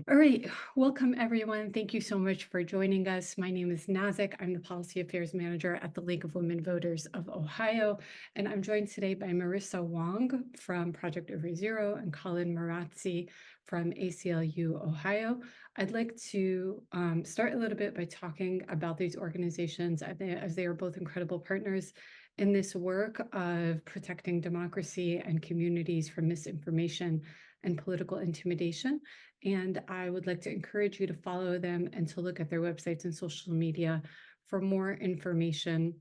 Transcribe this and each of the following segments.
All right, welcome everyone. Thank you so much for joining us. My name is Nazik. I'm the Policy Affairs Manager at the League of Women Voters of Ohio, and I'm joined today by Marissa Wong from Project Every Zero and Colin Marazzi from ACLU Ohio. I'd like to start a little bit by talking about these organizations as they are both incredible partners in this work of protecting democracy and communities from misinformation and political intimidation. And I would like to encourage you to follow them and to look at their websites and social media for more information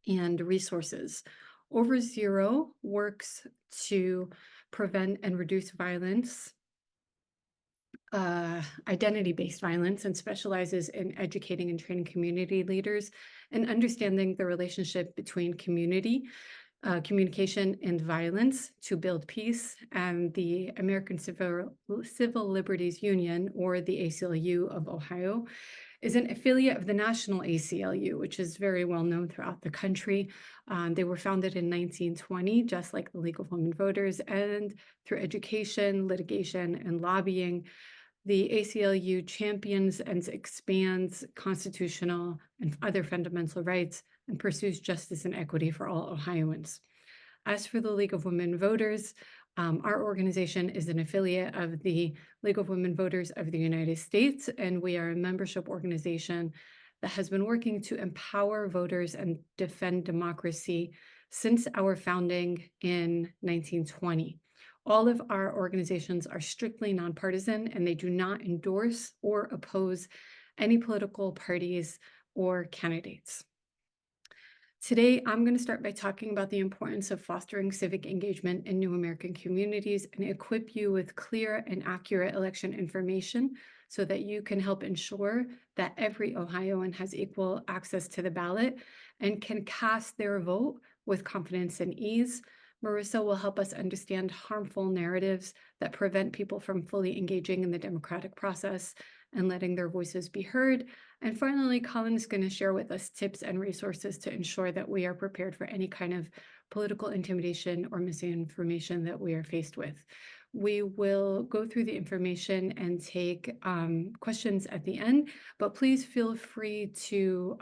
and resources. Over Zero works to prevent and reduce violence, identity-based violence, and specializes in educating and training community leaders and understanding the relationship between communication and violence to build peace. And the American Civil Liberties Union, or the ACLU of Ohio, is an affiliate of the National ACLU, which is very well known throughout the country. They were founded in 1920, just like the League of Women Voters, and through education, litigation, and lobbying, the ACLU champions and expands constitutional and other fundamental rights and pursues justice and equity for all Ohioans. As for the League of Women Voters, our organization is an affiliate of the League of Women Voters of the United States, and we are a membership organization that has been working to empower voters and defend democracy since our founding in 1920. All of our organizations are strictly nonpartisan, and they do not endorse or oppose any political parties or candidates. Today, I'm going to start by talking about the importance of fostering civic engagement in new American communities and equip you with clear and accurate election information so that you can help ensure that every Ohioan has equal access to the ballot and can cast their vote with confidence and ease. Marissa will help us understand harmful narratives that prevent people from fully engaging in the democratic process and letting their voices be heard. And finally, Colin is going to share with us tips and resources to ensure that we are prepared for any kind of political intimidation or misinformation that we are faced with. We will go through the information and take questions at the end, but please feel free to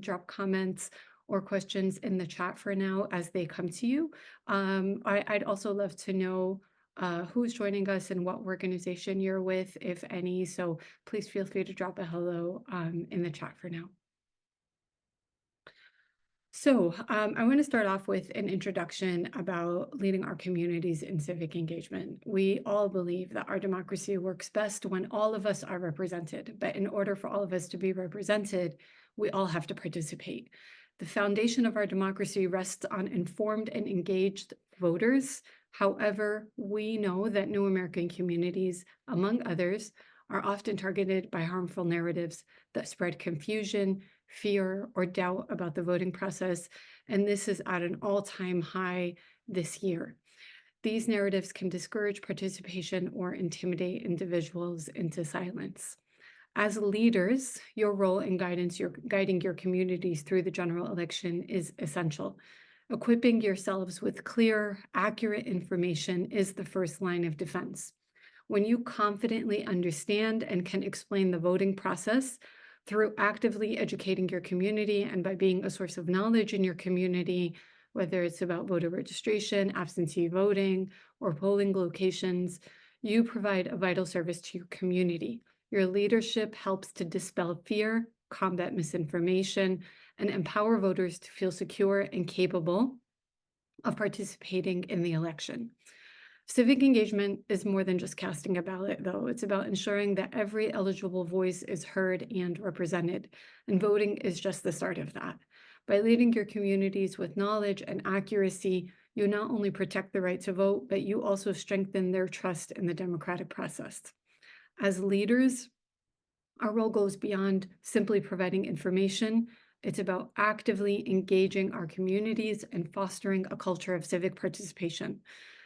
drop comments or questions in the chat for now as they come to you. I'd also love to know who's joining us and what organization you're with, if any. So please feel free to drop a hello in the chat for now. So I want to start off with an introduction about leading our communities in civic engagement. We all believe that our democracy works best when all of us are represented, but in order for all of us to be represented, we all have to participate. The foundation of our democracy rests on informed and engaged voters. However, we know that new American communities, among others, are often targeted by harmful narratives that spread confusion, fear, or doubt about the voting process, and this is at an all-time high this year. These narratives can discourage participation or intimidate individuals into silence. As leaders, your role in guiding your communities through the general election is essential. Equipping yourselves with clear, accurate information is the first line of defense. When you confidently understand and can explain the voting process through actively educating your community and by being a source of knowledge in your community, whether it's about voter registration, absentee voting, or polling locations, you provide a vital service to your community. Your leadership helps to dispel fear, combat misinformation, and empower voters to feel secure and capable of participating in the election. Civic engagement is more than just casting a ballot, though. It's about ensuring that every eligible voice is heard and represented, and voting is just the start of that. By leading your communities with knowledge and accuracy, you not only protect the right to vote, but you also strengthen their trust in the democratic process. As leaders, our role goes beyond simply providing information. It's about actively engaging our communities and fostering a culture of civic participation.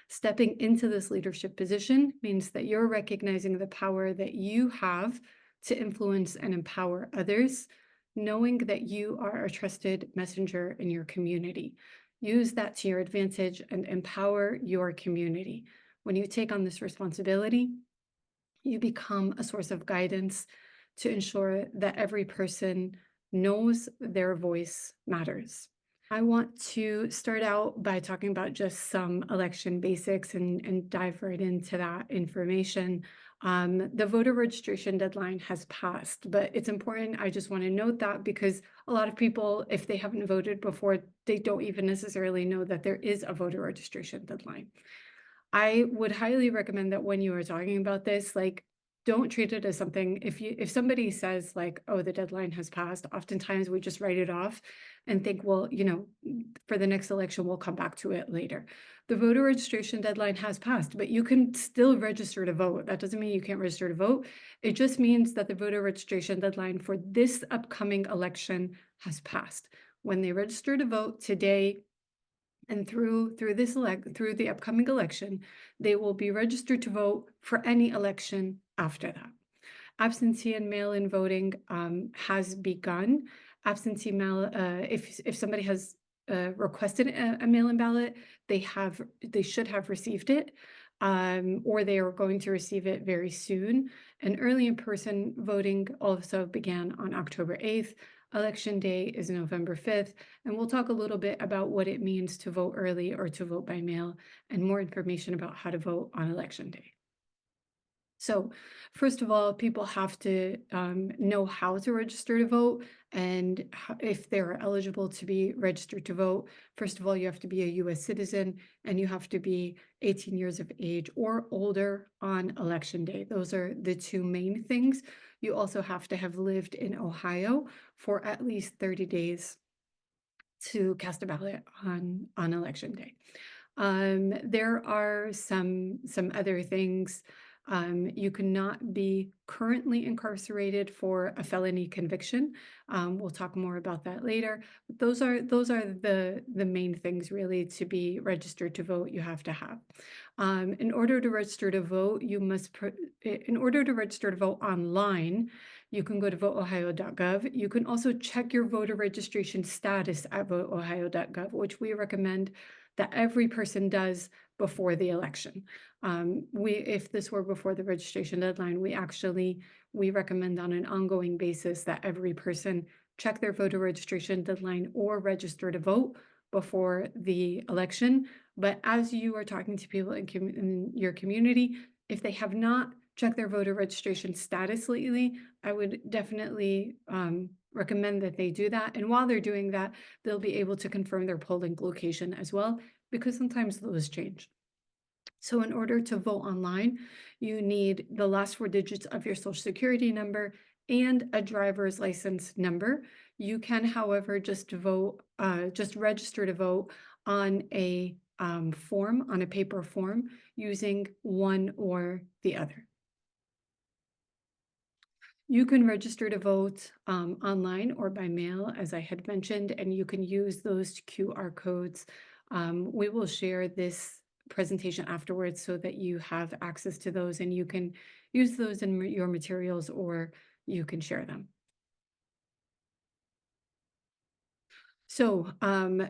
Stepping into this leadership position means that you're recognizing the power that you have to influence and empower others, knowing that you are a trusted messenger in your community. Use that to your advantage and empower your community. When you take on this responsibility, You become a source of guidance to ensure that every person knows their voice matters. I want to start out by talking about just some election basics and dive right into that information. The voter registration deadline has passed, but it's important. I just want to note that because a lot of people, if they haven't voted before, they don't even necessarily know that there is a voter registration deadline. I would highly recommend that when you are talking about this, like, don't treat it as something if somebody says like, "Oh, the deadline has passed," oftentimes we just write it off and think, "Well, for the next election, we'll come back to it later." The voter registration deadline has passed, but you can still register to vote. That doesn't mean you can't register to vote. It just means that the voter registration deadline for this upcoming election has passed. When they register to vote today, and through the upcoming election, they will be registered to vote for any election after that. Absentee and mail-in voting has begun. Absentee mail, if somebody has requested a mail-in ballot, they should have received it, or they are going to receive it very soon. And early in-person voting also began on October 8th. Election day is November 5th, and we'll talk a little bit about what it means to vote early or to vote by mail, and more information about how to vote on election day. So, first of all, people have to know how to register to vote and if they're eligible to be registered to vote. First of all, you have to be a US citizen and you have to be 18 years of age or older on election day. Those are the two main things. You also have to have lived in Ohio for at least 30 days to cast a ballot on election day. There are some other things. You cannot be currently incarcerated for a felony conviction. We'll talk more about that later. But those are the main things really to be registered to vote. You have to have. In order to register to vote, in order to register to vote online, you can go to voteohio.gov. You can also check your voter registration status at voteohio.gov, which we recommend that every person does before the election. If this were before the registration deadline, we recommend on an ongoing basis that every person check their voter registration deadline or register to vote before the election. But as you are talking to people in your community, if they have not checked their voter registration status lately, I would definitely recommend that they do that. And while they're doing that, they'll be able to confirm their polling location as well, because sometimes those change. So in order to vote online, you need the last four digits of your social security number and a driver's license number. You can, however, just register to vote on a form, on a paper form, using one or the other. You can register to vote online or by mail, as I had mentioned, and you can use those QR codes. We will share this presentation afterwards so that you have access to those and you can use those in your materials or you can share them. So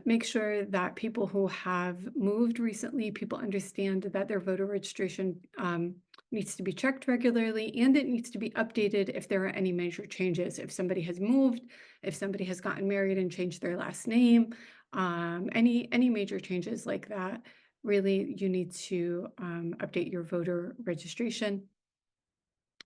make sure that people who have moved recently, people understand that their voter registration needs to be checked regularly and it needs to be updated if there are any major changes. If somebody has moved, if somebody has gotten married and changed their last name, any major changes like that, really you need to update your voter registration.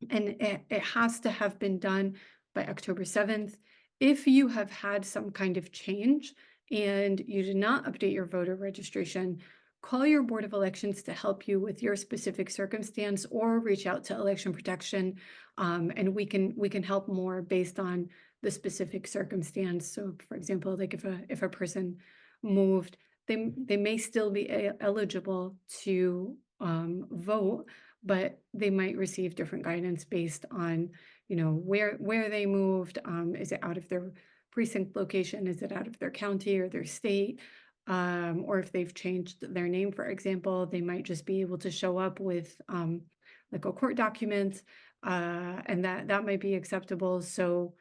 And it has to have been done by October 7th. If you have had some kind of change and you did not update your voter registration, call your Board of Elections to help you with your specific circumstance or reach out to Election Protection, and we can help more based on the specific circumstance. So for example, like if a person moved, they may still be eligible to vote, but they might receive different guidance based on, where they moved. Is it out of their precinct location? Is it out of their county or their state? Or if they've changed their name, for example, they might just be able to show up with like a court document, and that might be acceptable. So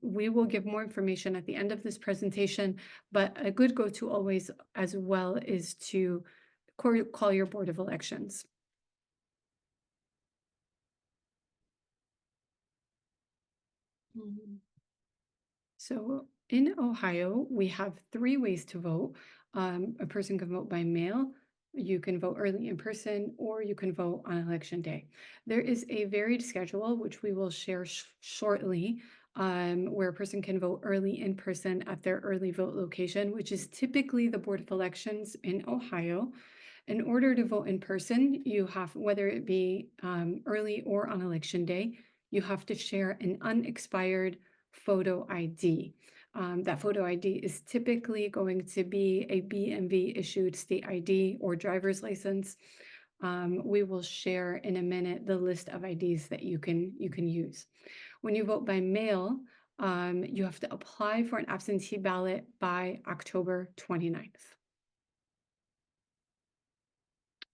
we will give more information at the end of this presentation, but a good go-to always as well is to call your Board of Elections. Mhm. So in Ohio, we have three ways to vote. A person can vote by mail, you can vote early in person, or you can vote on election day. There is a varied schedule, which we will share shortly, where a person can vote early in person at their early vote location, which is typically the Board of Elections in Ohio. In order to vote in person, you have, whether it be early or on election day, you have to share an unexpired photo ID. That photo ID is typically going to be a BMV issued state ID or driver's license. We will share in a minute the list of IDs that you can use. When you vote by mail, you have to apply for an absentee ballot by October 29th.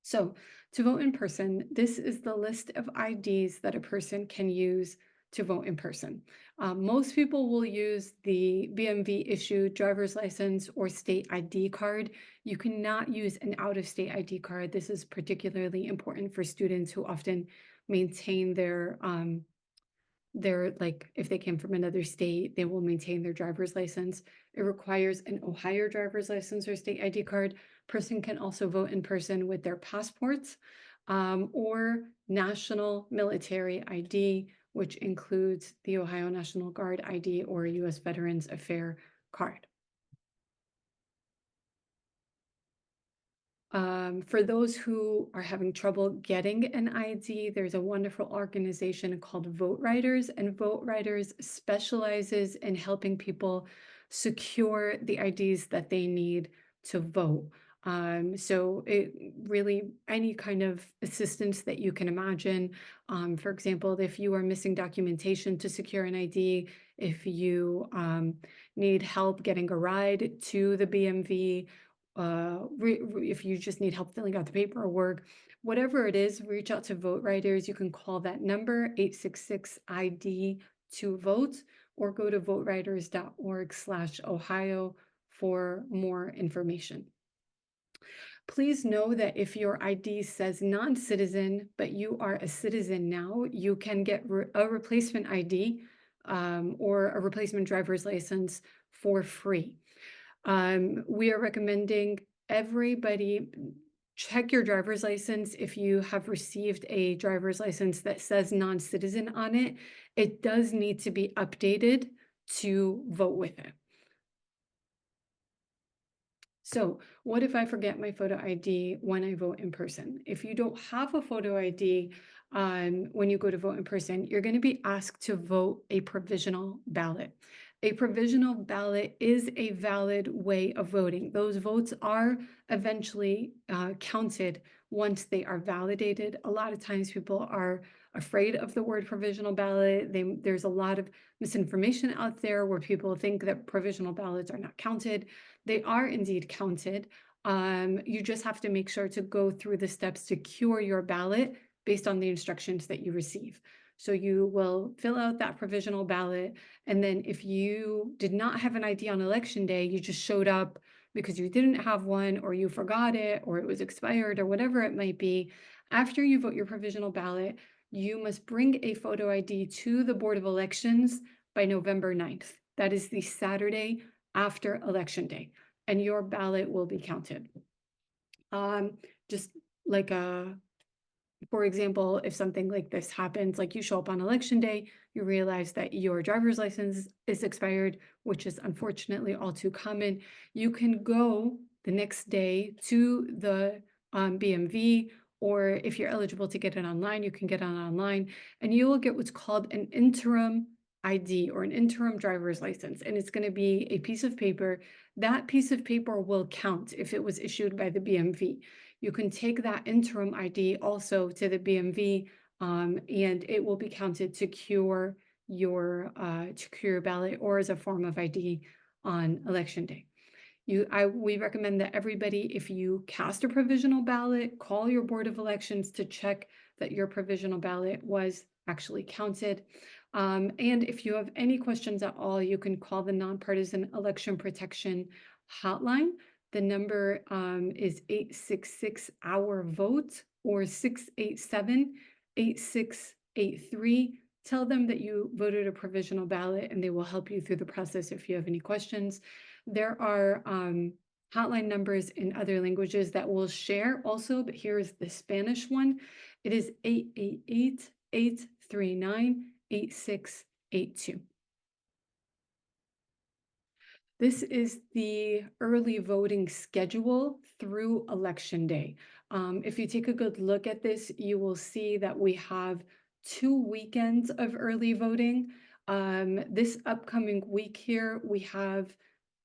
So to vote in person, this is the list of IDs that a person can use to vote in person. Most people will use the BMV issued driver's license or state ID card. You cannot use an out-of-state ID card. This is particularly important for students who often maintain their, like, if they came from another state, they will maintain their driver's license. It requires an Ohio driver's license or state ID card. Person can also vote in person with their passports, or national military ID, which includes the Ohio National Guard ID or U.S. Veterans Affairs card. For those who are having trouble getting an ID, there's a wonderful organization called Vote Riders, and Vote Riders specializes in helping people secure the IDs that they need to vote. So it really, any kind of assistance that you can imagine. For example, if you are missing documentation to secure an ID, if you need help getting a ride to the BMV, if you just need help filling out the paperwork, whatever it is, reach out to Vote Riders. You can call that number 866-ID to vote, or go to voteriders.org/Ohio for more information. Please know that if your ID says non-citizen, but you are a citizen now, you can get a replacement ID, or a replacement driver's license for free. We are recommending everybody check your driver's license. If you have received a driver's license that says non-citizen on it, it does need to be updated to vote with it. So what if I forget my photo ID when I vote in person? If you don't have a photo ID, when you go to vote in person, you're going to be asked to vote a provisional ballot. A provisional ballot is a valid way of voting. Those votes are eventually counted once they are validated. A lot of times people are afraid of the word provisional ballot. There's a lot of misinformation out there where people think that provisional ballots are not counted. They are indeed counted. You just have to make sure to go through the steps to cure your ballot based on the instructions that you receive. So you will fill out that provisional ballot, and then if you did not have an ID on election day, you just showed up because you didn't have one, or you forgot it, or it was expired, or whatever it might be, after you vote your provisional ballot, you must bring a photo ID to the Board of Elections by November 9th. That is the Saturday after election day, and your ballot will be counted. Just like for example, if something like this happens, like you show up on election day, you realize that your driver's license is expired, which is unfortunately all too common, you can go the next day to the BMV, or if you're eligible to get it online, you can get it online, and you will get what's called an interim ID, or an interim driver's license. And it's going to be a piece of paper. That piece of paper will count if it was issued by the BMV. You can take that interim ID also to the BMV, and it will be counted to cure your ballot, or as a form of ID on election day. We recommend that everybody, if you cast a provisional ballot, call your Board of Elections to check that your provisional ballot was actually counted. And if you have any questions at all, you can call the Nonpartisan Election Protection Hotline. The number is 866-OUR-VOTE, or 687-8683. Tell them that you voted a provisional ballot and they will help you through the process if you have any questions. There are hotline numbers in other languages that we'll share also, but here's the Spanish one. It is 888-839-8682. This is the early voting schedule through Election Day. If you take a good look at this, you will see that we have 2 weekends of early voting. This upcoming week here, we have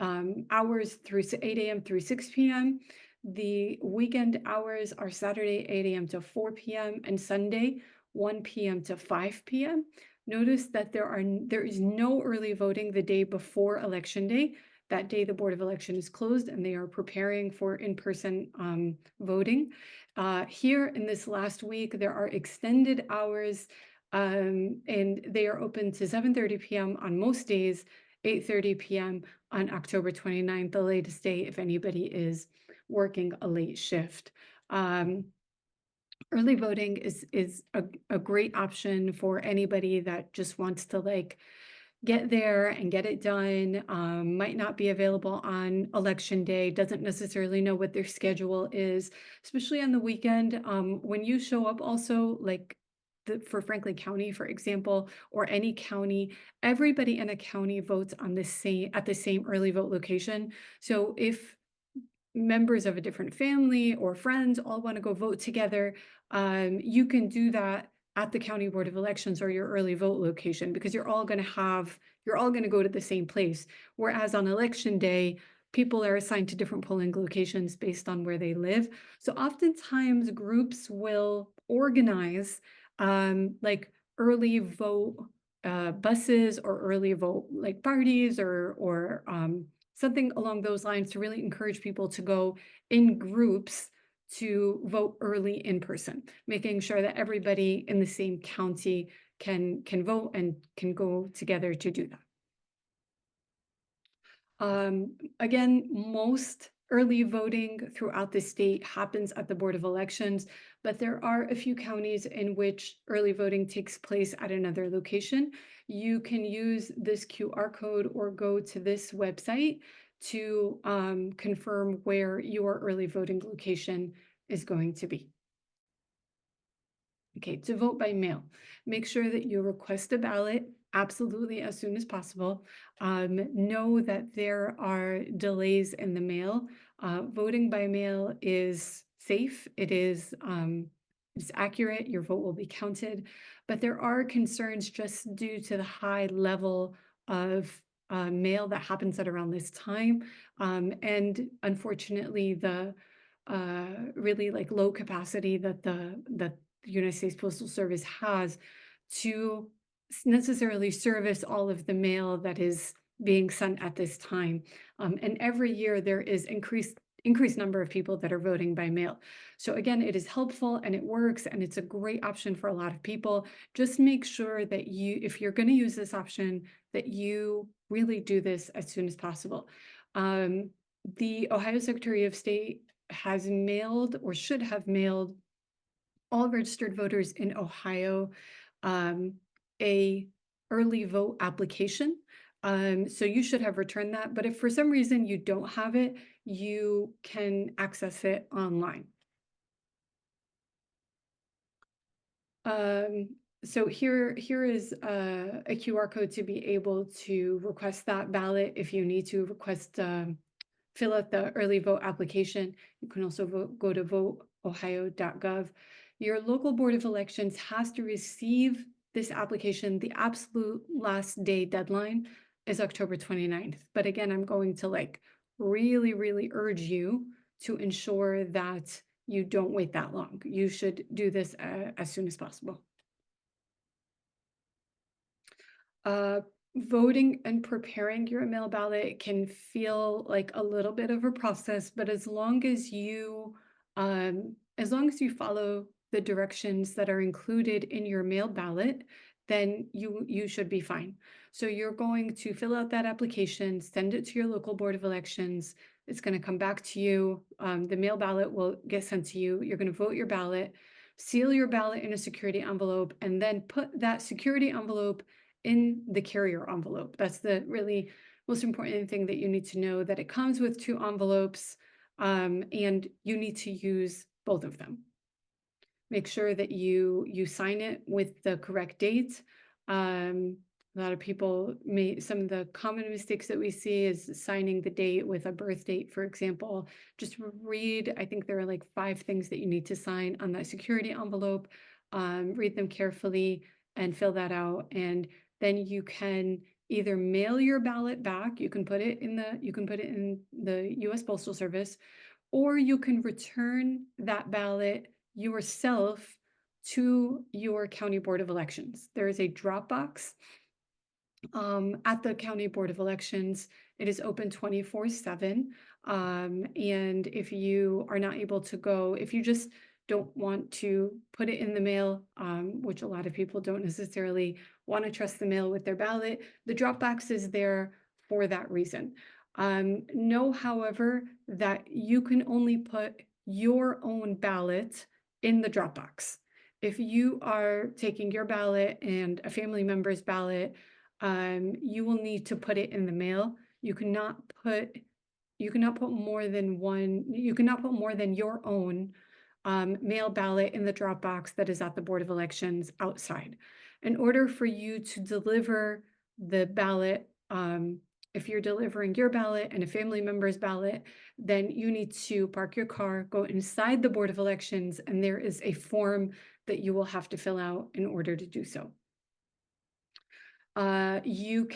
hours through 8 a.m. through 6 p.m. The weekend hours are Saturday 8 a.m. to 4 p.m. and Sunday 1 p.m. to 5 p.m. Notice that there is no early voting the day before Election Day. That day, the Board of Election is closed and they are preparing for in-person voting. Here in this last week, there are extended hours and they are open to 7:30 p.m. on most days, 8:30 p.m. on October 29th, the latest day if anybody is working a late shift. Early voting is a great option for anybody that just wants to like get there and get it done, might not be available on election day, doesn't necessarily know what their schedule is, especially on the weekend. When you show up also, like for Franklin County, for example, or any county, everybody in a county votes on at the same early vote location. So if members of a different family or friends all want to go vote together, you can do that at the County Board of Elections or your early vote location because you're all going to go to the same place. Whereas on election day, people are assigned to different polling locations based on where they live. So oftentimes groups will organize like early vote buses or early vote like parties or something along those lines to really encourage people to go in groups to vote early in person, making sure that everybody in the same county can vote and can go together to do that. Again, most early voting throughout the state happens at the Board of Elections, but there are a few counties in which early voting takes place at another location. You can use this QR code or go to this website to confirm where your early voting location is going to be. Okay, to vote by mail, make sure that you request a ballot absolutely as soon as possible. Know that there are delays in the mail. Voting by mail is safe. It's accurate. Your vote will be counted, but there are concerns just due to the high level of mail that happens at around this time, and unfortunately, the really like low capacity that the United States Postal Service has to necessarily service all of the mail that is being sent at this time. And every year there is increased number of people that are voting by mail. So again, it is helpful and it works and it's a great option for a lot of people. Just make sure that if you're going to use this option, that you really do this as soon as possible. The Ohio Secretary of State has mailed or should have mailed all registered voters in Ohio a early vote application. So you should have returned that. But if for some reason you don't have it, you can access it online. So here is a QR code to be able to request that ballot if you need to request fill out the early vote application. You can also go to voteohio.gov. Your local Board of Elections has to receive this application. The absolute last day deadline is October 29th. But again, I'm going to like really, really urge you to ensure that you don't wait that long. You should do this as soon as possible. Voting and preparing your mail ballot can feel like a little bit of a process, but as long as you follow the directions that are included in your mail ballot, then you should be fine. So you're going to fill out that application, send it to your local Board of Elections. It's going to come back to you. The mail ballot will get sent to you. You're going to vote your ballot. seal your ballot in a security envelope, and then put that security envelope in the carrier envelope. That's the really most important thing that you need to know, that it comes with two envelopes, and you need to use both of them. Make sure that you sign it with the correct date. A lot of people some of the common mistakes that we see is signing the date with a birth date, for example. Just read, I think there are like 5 things that you need to sign on that security envelope. Read them carefully and fill that out. And then you can either mail your ballot back, you can put it in the US Postal Service, or you can return that ballot yourself to your County Board of Elections. There is a drop box at the County Board of Elections. It is open 24/7. And if you are not able to go, if you just don't want to put it in the mail, which a lot of people don't necessarily want to trust the mail with their ballot, the drop box is there for that reason. Know, however, that you can only put your own ballot in the drop box. If you are taking your ballot and a family member's ballot, you will need to put it in the mail. You cannot put more than one, you cannot put more than your own mail ballot in the drop box that is at the Board of Elections outside. In order for you to deliver the ballot, if you're delivering your ballot and a family member's ballot, then you need to park your car, go inside the Board of Elections, and there is a form that you will have to fill out in order to do so. The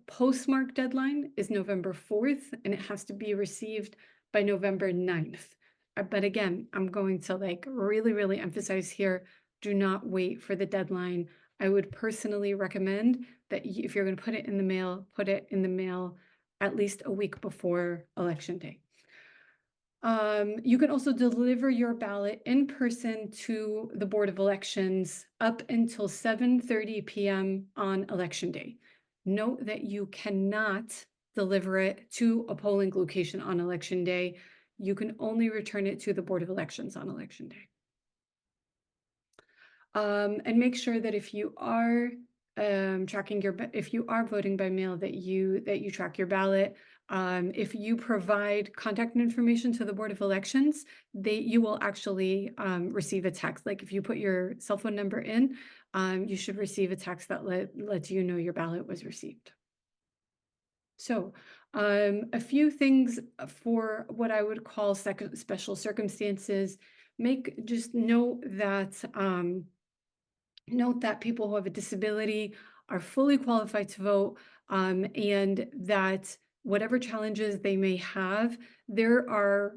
postmark deadline is November 4th, and it has to be received by November 9th. But again, I'm going to like really, really emphasize here, do not wait for the deadline. I would personally recommend that if you're going to put it in the mail, put it in the mail at least a week before Election Day. You can also deliver your ballot in person to the Board of Elections up until 7:30 p.m. on Election Day. Note that you cannot deliver it to a polling location on Election Day. You can only return it to the Board of Elections on Election Day. And make sure that if you are if you are voting by mail, that you track your ballot. If you provide contact information to the Board of Elections, you will actually receive a text. Like if you put your cell phone number in, you should receive a text that lets you know your ballot was received. So, a few things for what I would call special circumstances. Just note that people who have a disability are fully qualified to vote, and that whatever challenges they may have, there are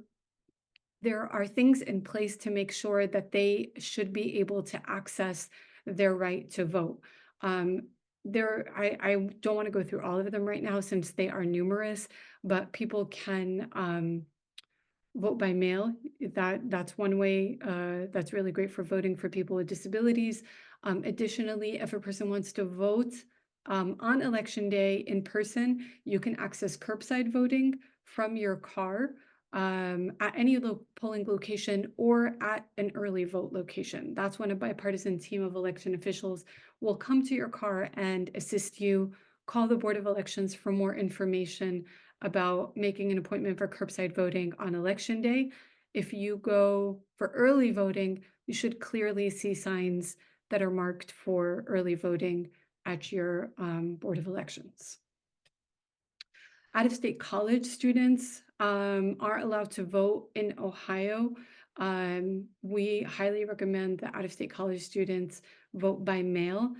things in place to make sure that they should be able to access their right to vote. I don't want to go through all of them right now since they are numerous, but people can vote by mail. That's one way that's really great for voting for people with disabilities. Additionally, if a person wants to vote on Election Day in person, you can access curbside voting from your car at any polling location or at an early vote location. That's when a bipartisan team of election officials will come to your car and assist you. Call the Board of Elections for more information about making an appointment for curbside voting on Election Day. If you go for early voting, you should clearly see signs that are marked for early voting at your Board of Elections. Out-of-state college students are allowed to vote in Ohio. We highly recommend that out-of-state college students vote by mail.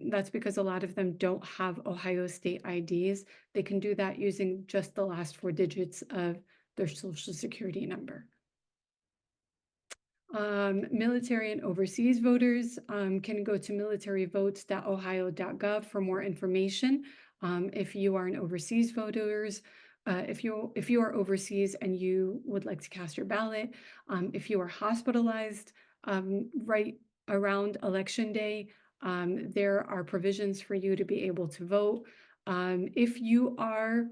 That's because a lot of them don't have Ohio state IDs. They can do that using just the last 4 digits of their Social Security number. Military and overseas voters can go to militaryvotes.ohio.gov for more information. If you are an overseas voters, if you are overseas and you would like to cast your ballot, if you are hospitalized right around Election Day, there are provisions for you to be able to vote. If you are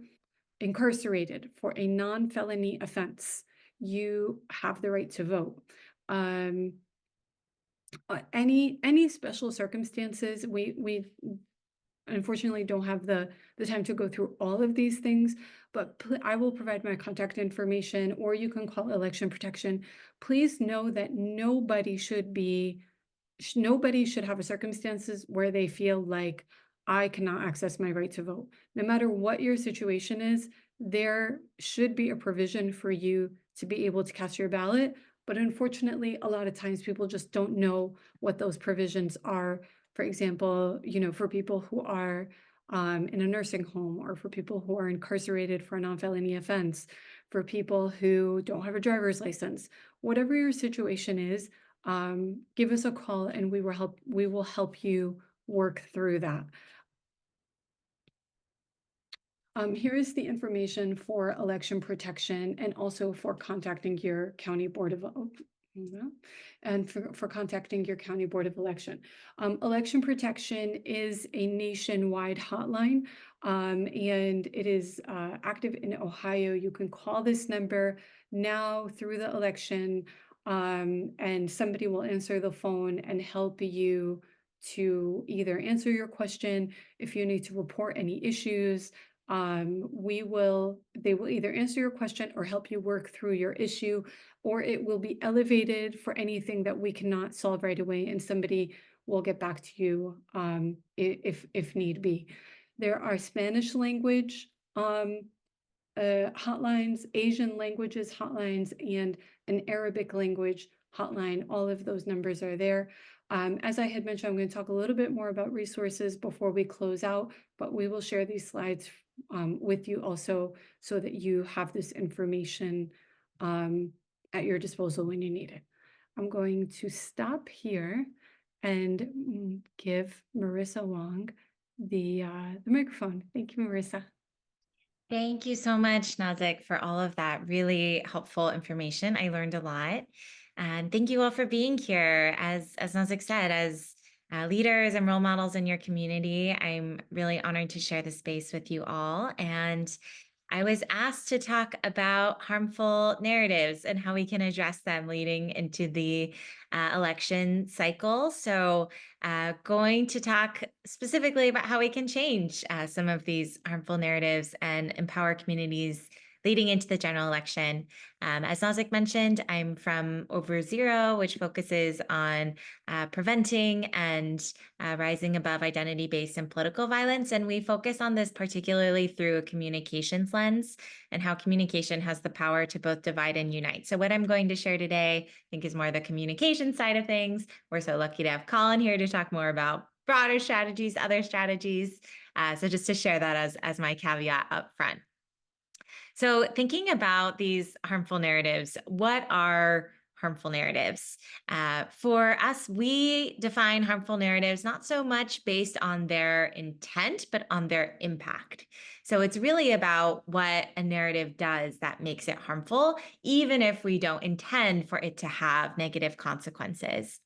incarcerated for a non-felony offense, you have the right to vote. Um, any special circumstances, we unfortunately don't have the time to go through all of these things, but I will provide my contact information, or you can call election protection. Please know that nobody should have a circumstances where they feel like I cannot access my right to vote. No matter what your situation is, there should be a provision for you to be able to cast your ballot. But unfortunately, a lot of times people just don't know what those provisions are. For example, for people who are in a nursing home, or for people who are incarcerated for a non-felony offense, for people who don't have a driver's license, whatever your situation is, give us a call and we will help you work through that. Here is the information for election protection and also for contacting your county board of and for contacting your county board of election. Election protection is a nationwide hotline, and it is active in Ohio. You can call this number now through the election, and somebody will answer the phone and help you to either answer your question if you need to report any issues. They will either answer your question or help you work through your issue, or it will be elevated for anything that we cannot solve right away, and somebody will get back to you if need be. There are Spanish language hotlines, Asian languages hotlines, and an Arabic language hotline. All of those numbers are there. As I had mentioned, I'm going to talk a little bit more about resources before we close out, but we will share these slides with you also so that you have this information at your disposal when you need it. I'm going to stop here and give Marissa Wong the microphone. Thank you, Marissa. Thank you so much, Nazik, for all of that really helpful information. I learned a lot. And thank you all for being here. As Nazik said, as leaders and role models in your community, I'm really honored to share the space with you all. And I was asked to talk about harmful narratives and how we can address them leading into the election cycle. So, going to talk specifically about how we can change some of these harmful narratives and empower communities leading into the general election. As Nazik mentioned, I'm from Over Zero, which focuses on preventing and rising above identity-based and political violence. And we focus on this particularly through a communications lens and how communication has the power to both divide and unite. So what I'm going to share today, I think, is more the communication side of things. We're so lucky to have Colin here to talk more about broader strategies, other strategies. So just to share that as my caveat up front. So thinking about these harmful narratives, what are harmful narratives? For us, we define harmful narratives not so much based on their intent, but on their impact. So it's really about what a narrative does that makes it harmful, even if we don't intend for it to have negative consequences.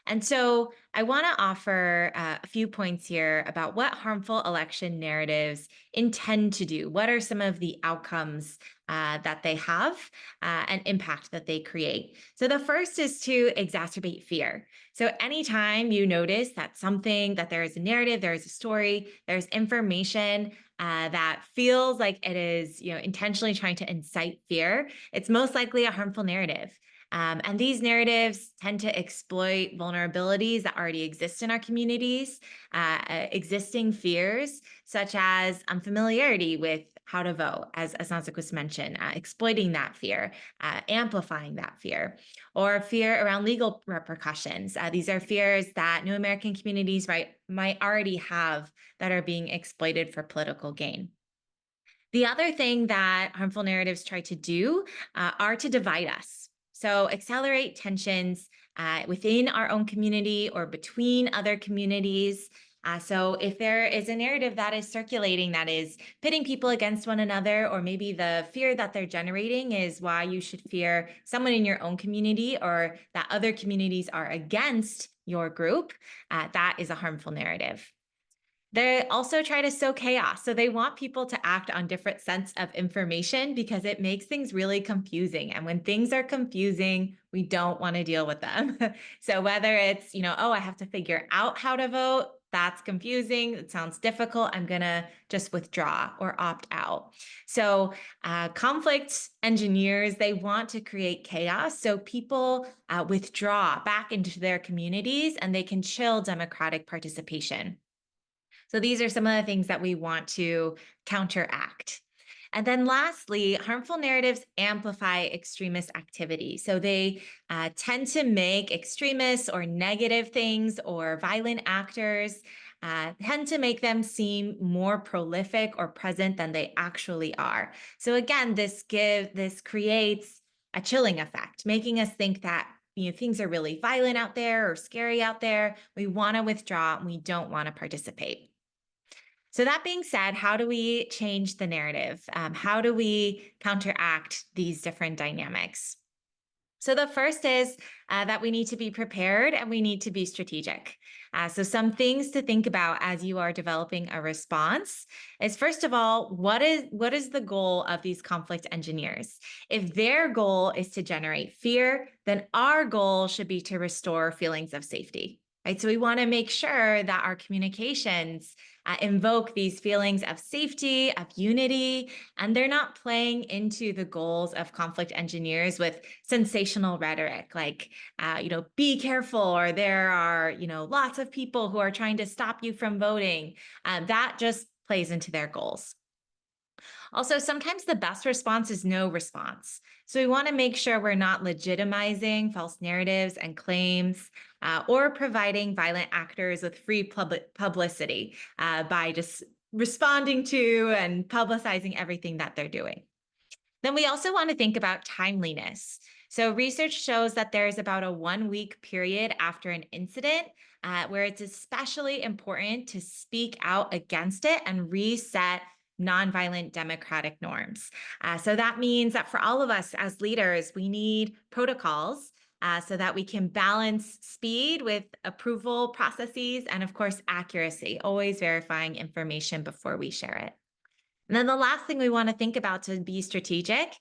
And so I want to offer a few points here about what harmful election narratives intend to do. What are some of the outcomes that they have and impact that they create? So the first is to exacerbate fear. So anytime you notice that there is a narrative, there is a story, there's information that feels like it is, intentionally trying to incite fear, it's most likely a harmful narrative. And these narratives tend to exploit vulnerabilities that already exist in our communities, existing fears, such as unfamiliarity with how to vote, as Nazik was mentioned, exploiting that fear, amplifying that fear, or fear around legal repercussions. These are fears that New American communities might already have that are being exploited for political gain. The other thing that harmful narratives try to do are to divide us. So accelerate tensions within our own community or between other communities. So if there is a narrative that is circulating that is pitting people against one another, or maybe the fear that they're generating is why you should fear someone in your own community, or that other communities are against your group, that is a harmful narrative. They also try to sow chaos. So they want people to act on different sets of information because it makes things really confusing. And when things are confusing, we don't want to deal with them. So whether it's, oh, I have to figure out how to vote, that's confusing. It sounds difficult. I'm going to just withdraw or opt out. So conflict engineers, they want to create chaos. So people withdraw back into their communities and they can chill democratic participation. So these are some of the things that we want to counteract. And then lastly, harmful narratives amplify extremist activity. So they tend to make extremists or negative things or violent actors tend to make them seem more prolific or present than they actually are. So again, this creates a chilling effect, making us think that things are really violent out there or scary out there. We want to withdraw and we don't want to participate. So that being said, how do we change the narrative? How do we counteract these different dynamics? So the first is that we need to be prepared and we need to be strategic. So some things to think about as you are developing a response is, first of all, what is the goal of these conflict engineers? If their goal is to generate fear, then our goal should be to restore feelings of safety. Right? So we want to make sure that our communications invoke these feelings of safety, of unity, and they're not playing into the goals of conflict engineers with sensational rhetoric like, be careful, or there are, lots of people who are trying to stop you from voting. That just plays into their goals. Also, sometimes the best response is no response. So we want to make sure we're not legitimizing false narratives and claims or providing violent actors with free publicity by just responding to and publicizing everything that they're doing. Then we also want to think about timeliness. So research shows that there's about a 1 week period after an incident where it's especially important to speak out against it and reset nonviolent democratic norms. So that means that for all of us as leaders, we need protocols so that we can balance speed with approval processes and, of course, accuracy, always verifying information before we share it. And then the last thing we want to think about to be strategic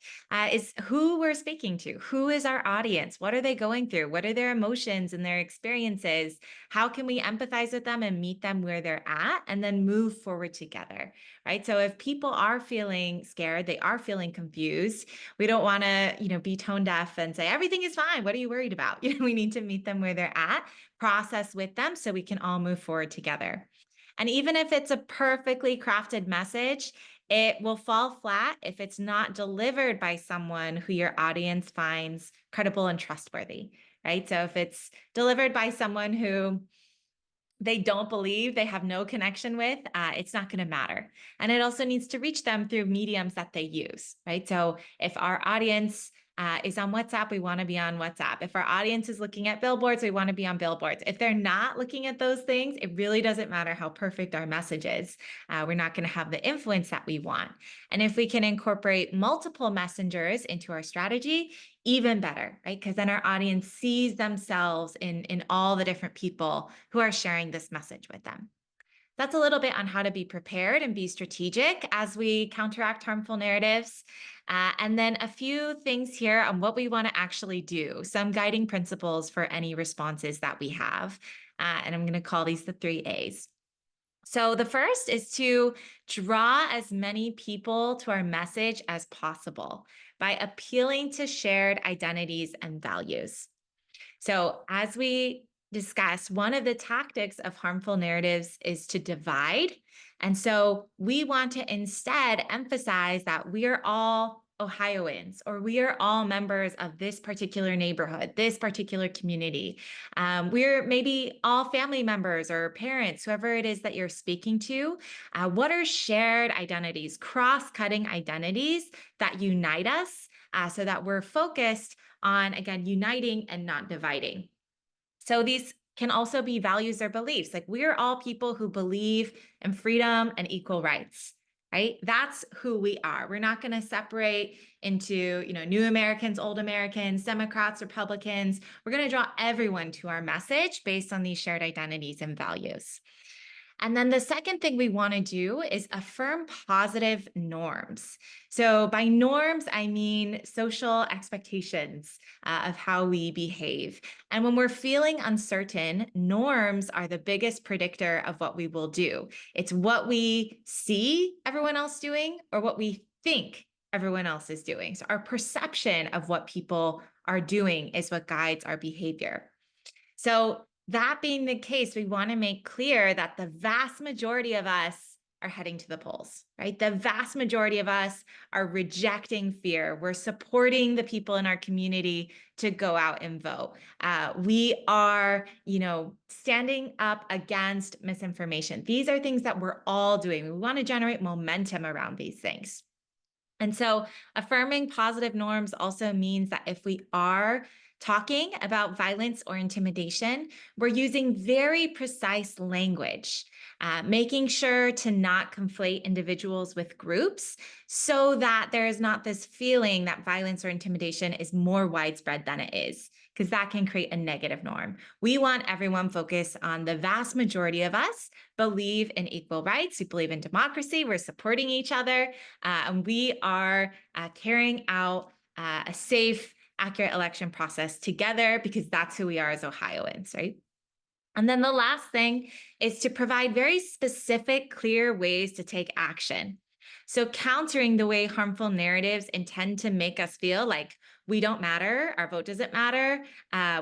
is who we're speaking to. Who is our audience? What are they going through? What are their emotions and their experiences? How can we empathize with them and meet them where they're at and then move forward together, right? So if people are feeling scared, they are feeling confused, we don't want to, be tone deaf and say, everything is fine. What are you worried about? We need to meet them where they're at, process with them so we can all move forward together. And even if it's a perfectly crafted message, it will fall flat if it's not delivered by someone who your audience finds credible and trustworthy, right? So if it's delivered by someone who they don't believe, they have no connection with, it's not going to matter. And it also needs to reach them through mediums that they use, right? So if our audience is on WhatsApp, we want to be on WhatsApp. If our audience is looking at billboards, we want to be on billboards. If they're not looking at those things, it really doesn't matter how perfect our message is. We're not going to have the influence that we want. And if we can incorporate multiple messengers into our strategy, even better, right? Because then our audience sees themselves in all the different people who are sharing this message with them. That's a little bit on how to be prepared and be strategic as we counteract harmful narratives. And then a few things here on what we want to actually do, some guiding principles for any responses that we have. And I'm going to call these the 3 A's. So the first is to draw as many people to our message as possible by appealing to shared identities and values. So as we discussed, one of the tactics of harmful narratives is to divide. And so we want to instead emphasize that we are all Ohioans, or we are all members of this particular neighborhood, this particular community. We're maybe all family members or parents, whoever it is that you're speaking to. What are shared identities, cross-cutting identities that unite us so that we're focused on, again, uniting and not dividing? So these can also be values or beliefs. Like, we're all people who believe in freedom and equal rights, right? That's who we are. We're not going to separate into, new Americans, old Americans, Democrats, Republicans. We're going to draw everyone to our message based on these shared identities and values. And then the second thing we want to do is affirm positive norms. So, by norms, I mean social expectations of how we behave. And when we're feeling uncertain, norms are the biggest predictor of what we will do. It's what we see everyone else doing or what we think everyone else is doing. So, our perception of what people are doing is what guides our behavior. So, that being the case, we want to make clear that the vast majority of us are heading to the polls, right? The vast majority of us are rejecting fear. We're supporting the people in our community to go out and vote. We are, standing up against misinformation. These are things that we're all doing. We want to generate momentum around these things. And so affirming positive norms also means that if we are talking about violence or intimidation, we're using very precise language, making sure to not conflate individuals with groups so that there is not this feeling that violence or intimidation is more widespread than it is, because that can create a negative norm. We want everyone focused on the vast majority of us believe in equal rights. We believe in democracy. We're supporting each other. And we are carrying out a safe, accurate election process together because that's who we are as Ohioans, right? And then the last thing is to provide very specific, clear ways to take action. So, countering the way harmful narratives intend to make us feel like we don't matter, our vote doesn't matter,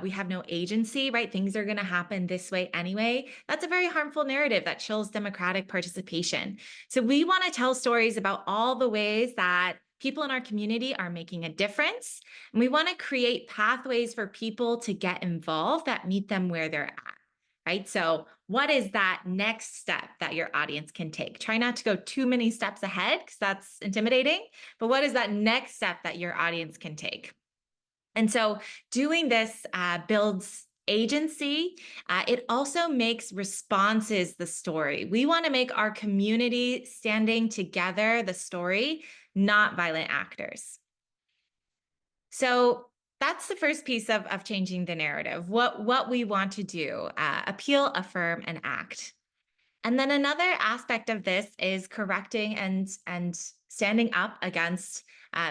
we have no agency, right? Things are going to happen this way anyway. That's a very harmful narrative that chills democratic participation. So, we want to tell stories about all the ways that people in our community are making a difference. And we want to create pathways for people to get involved that meet them where they're at. Right? So, what is that next step that your audience can take? Try not to go too many steps ahead because that's intimidating. But what is that next step that your audience can take? And so, doing this builds agency. It also makes responses the story. We want to make our community standing together the story, not violent actors. So, that's the first piece of changing the narrative, what we want to do, appeal, affirm, and act. And then another aspect of this is correcting and standing up against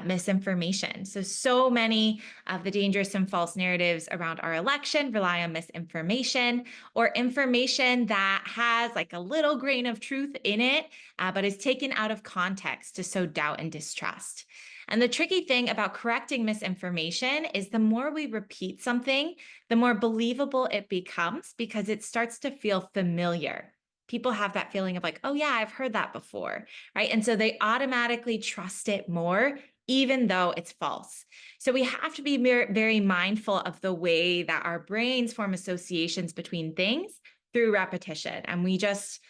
misinformation. So many of the dangerous and false narratives around our election rely on misinformation or information that has like a little grain of truth in it, but is taken out of context to sow doubt and distrust. And the tricky thing about correcting misinformation is the more we repeat something, the more believable it becomes because it starts to feel familiar. People have that feeling of like, oh yeah, I've heard that before, right? And so they automatically trust it more, even though it's false. So we have to be very mindful of the way that our brains form associations between things through repetition. And we just,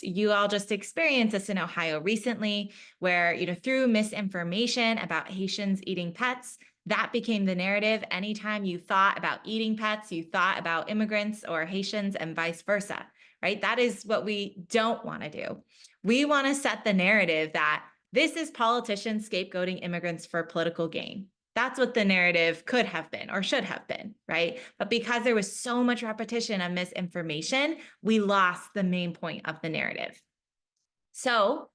you all just experienced this in Ohio recently, where, through misinformation about Haitians eating pets, that became the narrative. Anytime you thought about eating pets, you thought about immigrants or Haitians and vice versa, right? That is what we don't want to do. We want to set the narrative that this is politicians scapegoating immigrants for political gain. That's what the narrative could have been or should have been, right? But because there was so much repetition of misinformation, we lost the main point of the narrative. So,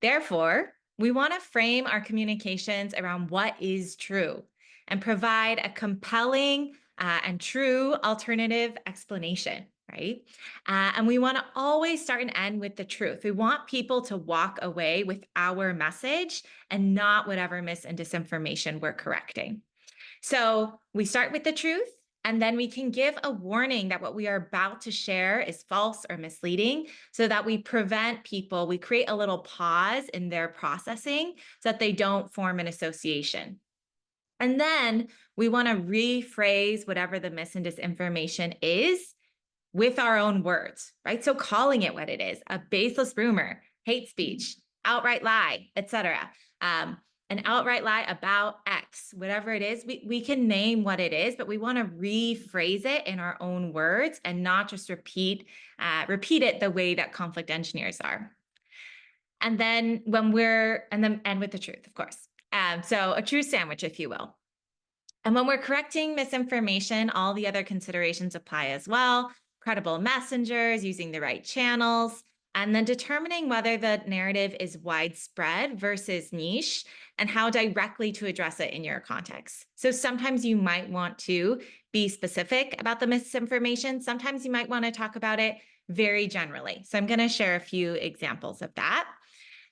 therefore, we want to frame our communications around what is true and provide a compelling and true alternative explanation, right? And we want to always start and end with the truth. We want people to walk away with our message and not whatever mis and disinformation we're correcting. So we start with the truth, and then we can give a warning that what we are about to share is false or misleading so that we prevent people, we create a little pause in their processing so that they don't form an association. And then we want to rephrase whatever the mis and disinformation is with our own words, right? So calling it what it is, a baseless rumor, hate speech, outright lie, etc. An outright lie about X, whatever it is, we can name what it is, but we want to rephrase it in our own words and not just repeat it the way that conflict engineers are. And then and with the truth, of course. So a true sandwich, if you will. And when we're correcting misinformation, all the other considerations apply as well. credible messengers, using the right channels, and then determining whether the narrative is widespread versus niche and how directly to address it in your context. So sometimes you might want to be specific about the misinformation. Sometimes you might want to talk about it very generally. So I'm going to share a few examples of that.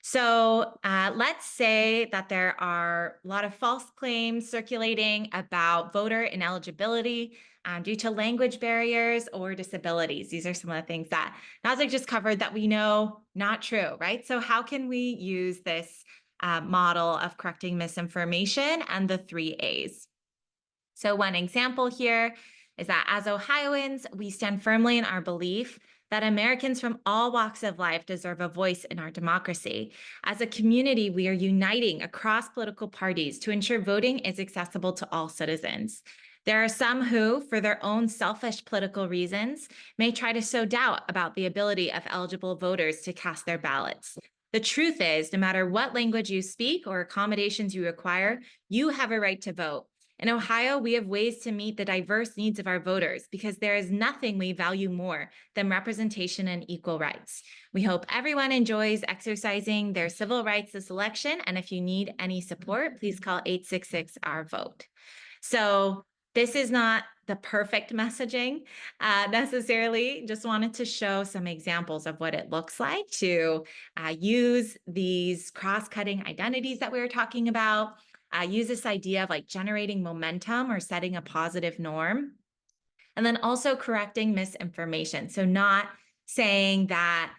So let's say that there are a lot of false claims circulating about voter ineligibility due to language barriers or disabilities. These are some of the things that Nazik just covered that we know not true, right? So how can we use this model of correcting misinformation and the 3 A's? So one example here is that as Ohioans, we stand firmly in our belief that Americans from all walks of life deserve a voice in our democracy. As a community, we are uniting across political parties to ensure voting is accessible to all citizens. There are some who, for their own selfish political reasons, may try to sow doubt about the ability of eligible voters to cast their ballots. The truth is, no matter what language you speak or accommodations you require, you have a right to vote. In Ohio, we have ways to meet the diverse needs of our voters because there is nothing we value more than representation and equal rights. We hope everyone enjoys exercising their civil rights this election. And if you need any support, please call 866-OUR-VOTE. So this is not the perfect messaging necessarily. Just wanted to show some examples of what it looks like to use these cross-cutting identities that we were talking about. Use this idea of like generating momentum or setting a positive norm. And then also correcting misinformation. So not saying that,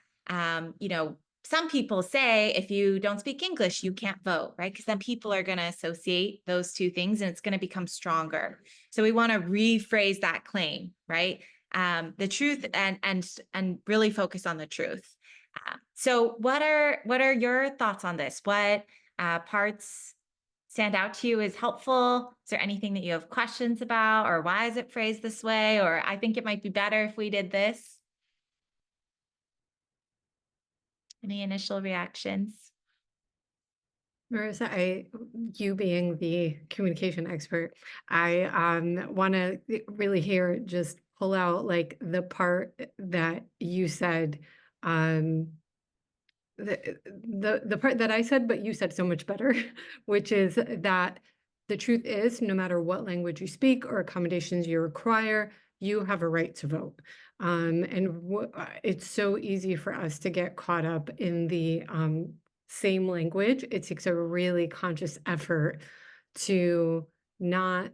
some people say if you don't speak English, you can't vote, right? Because then people are going to associate those two things and it's going to become stronger. So we want to rephrase that claim, right? The truth and really focus on the truth. So what are your thoughts on this? What parts stand out to you as helpful? Is there anything that you have questions about, or why is it phrased this way? Or I think it might be better if we did this. Any initial reactions? Marissa, you being the communication expert, I want to really hear just pull out like the part that you said, um, the part that I said, but you said so much better, which is that the truth is, no matter what language you speak or accommodations you require, you have a right to vote. And it's so easy for us to get caught up in the same language. It takes a really conscious effort to not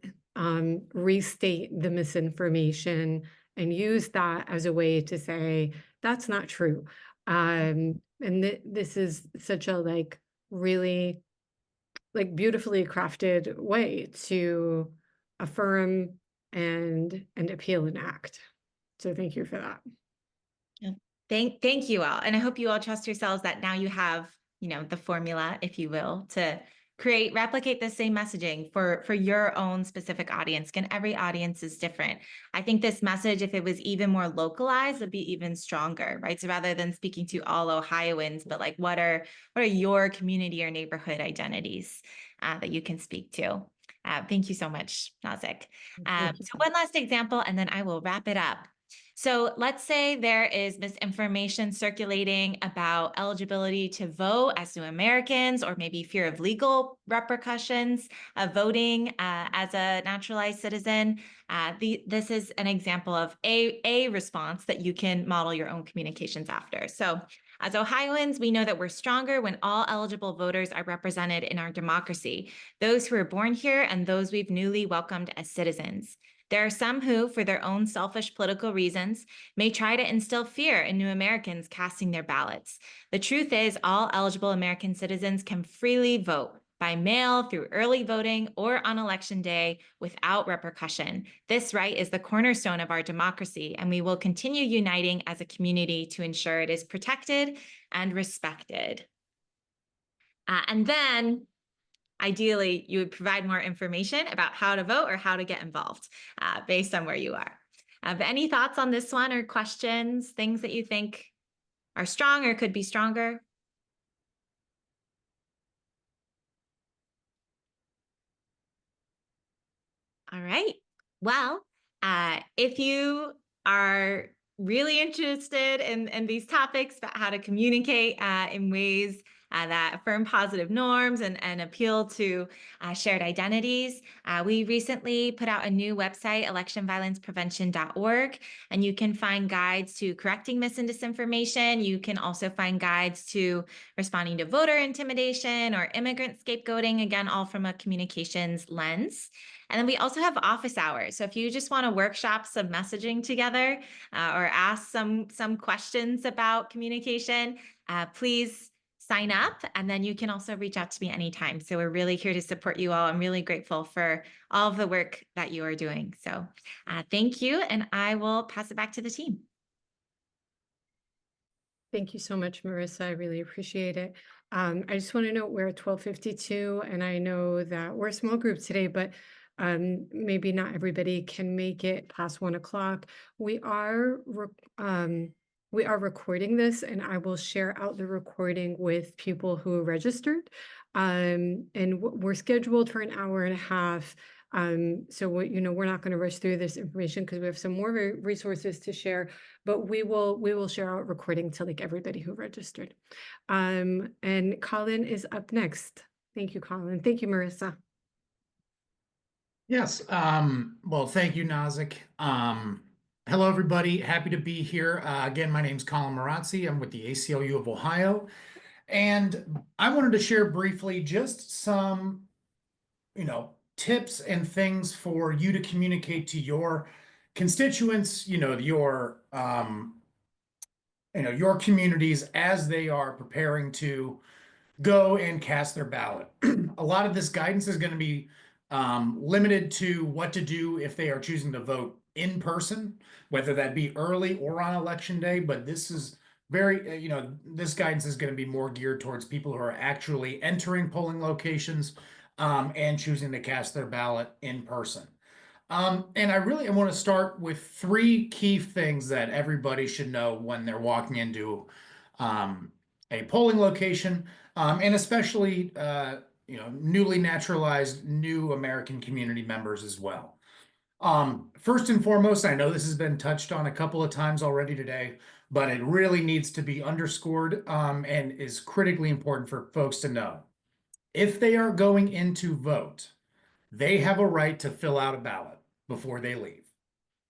restate the misinformation and use that as a way to say, that's not true. And this is such a like really like beautifully crafted way to affirm and appeal and act. So thank you for that. Yeah. Thank you all. And I hope you all trust yourselves that now you have, the formula, if you will, to replicate the same messaging for your own specific audience. Again, every audience is different. I think this message, if it was even more localized, would be even stronger, right? So rather than speaking to all Ohioans, but like what are your community or neighborhood identities that you can speak to? Thank you so much, Nazik. Thank you. So one last example, and then I will wrap it up. So let's say there is misinformation circulating about eligibility to vote as new Americans, or maybe fear of legal repercussions of voting as a naturalized citizen. This is an example of a response that you can model your own communications after. So as Ohioans, we know that we're stronger when all eligible voters are represented in our democracy, those who are born here and those we've newly welcomed as citizens. There are some who, for their own selfish political reasons, may try to instill fear in new Americans casting their ballots. The truth is, all eligible American citizens can freely vote by mail, through early voting, or on election day without repercussion. This right is the cornerstone of our democracy, and we will continue uniting as a community to ensure it is protected and respected. And then ideally, you would provide more information about how to vote or how to get involved based on where you are. Any thoughts on this one or questions, things that you think are strong or could be stronger? All right. Well, if you are really interested in these topics about how to communicate in ways that affirm positive norms and appeal to shared identities. We recently put out a new website, electionviolenceprevention.org, and you can find guides to correcting mis and disinformation. You can also find guides to responding to voter intimidation or immigrant scapegoating, again, all from a communications lens. And then we also have office hours. So if you just want to workshop some messaging together or ask some questions about communication, please sign up, and then you can also reach out to me anytime. So we're really here to support you all. I'm really grateful for all of the work that you are doing. So thank you, and I will pass it back to the team. Thank you so much, Marissa. I really appreciate it. I just want to note we're at 12:52, and I know that we're a small group today, but maybe not everybody can make it past 1 o'clock. We are recording this, and I will share out the recording with people who registered. And we're scheduled for an hour and a half. So we're not going to rush through this information because we have some more resources to share, but we will share out recording to like everybody who registered. And Colin is up next. Thank you, Colin. Thank you, Marissa. Yes. Well, thank you, Nazik. Hello, everybody. Happy to be here. Again, my name's Colin Marazzi. I'm with the ACLU of Ohio. And I wanted to share briefly just some, tips and things for you to communicate to your constituents, your communities as they are preparing to go and cast their ballot. A lot of this guidance is going to be limited to what to do if they are choosing to vote in person, whether that be early or on election day. But this is very, this guidance is going to be more geared towards people who are actually entering polling locations and choosing to cast their ballot in person. And I want to start with 3 key things that everybody should know when they're walking into a polling location, and especially newly naturalized new American community members as well. First and foremost, I know this has been touched on a couple of times already today, but it really needs to be underscored and is critically important for folks to know. If they are going in to vote, they have a right to fill out a ballot before they leave,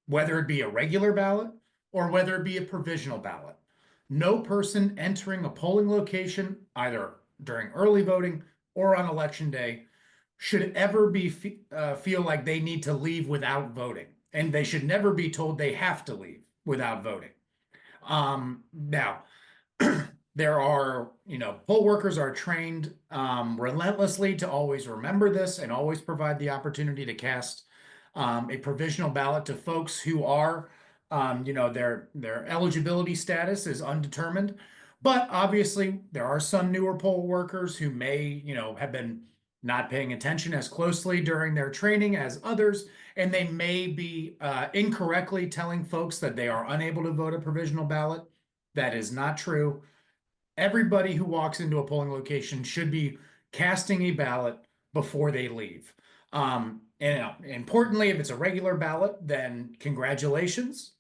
whether it be a regular ballot or whether it be a provisional ballot. No person entering a polling location, either during early voting or on election day, should ever feel like they need to leave without voting, and they should never be told they have to leave without voting. Now, there are, poll workers are trained relentlessly to always remember this and always provide the opportunity to cast a provisional ballot to folks who are, their eligibility status is undetermined. But obviously, there are some newer poll workers who may, have been not paying attention as closely during their training as others, and they may be incorrectly telling folks that they are unable to vote a provisional ballot. That is not true. Everybody who walks into a polling location should be casting a ballot before they leave. And importantly, if it's a regular ballot, then congratulations.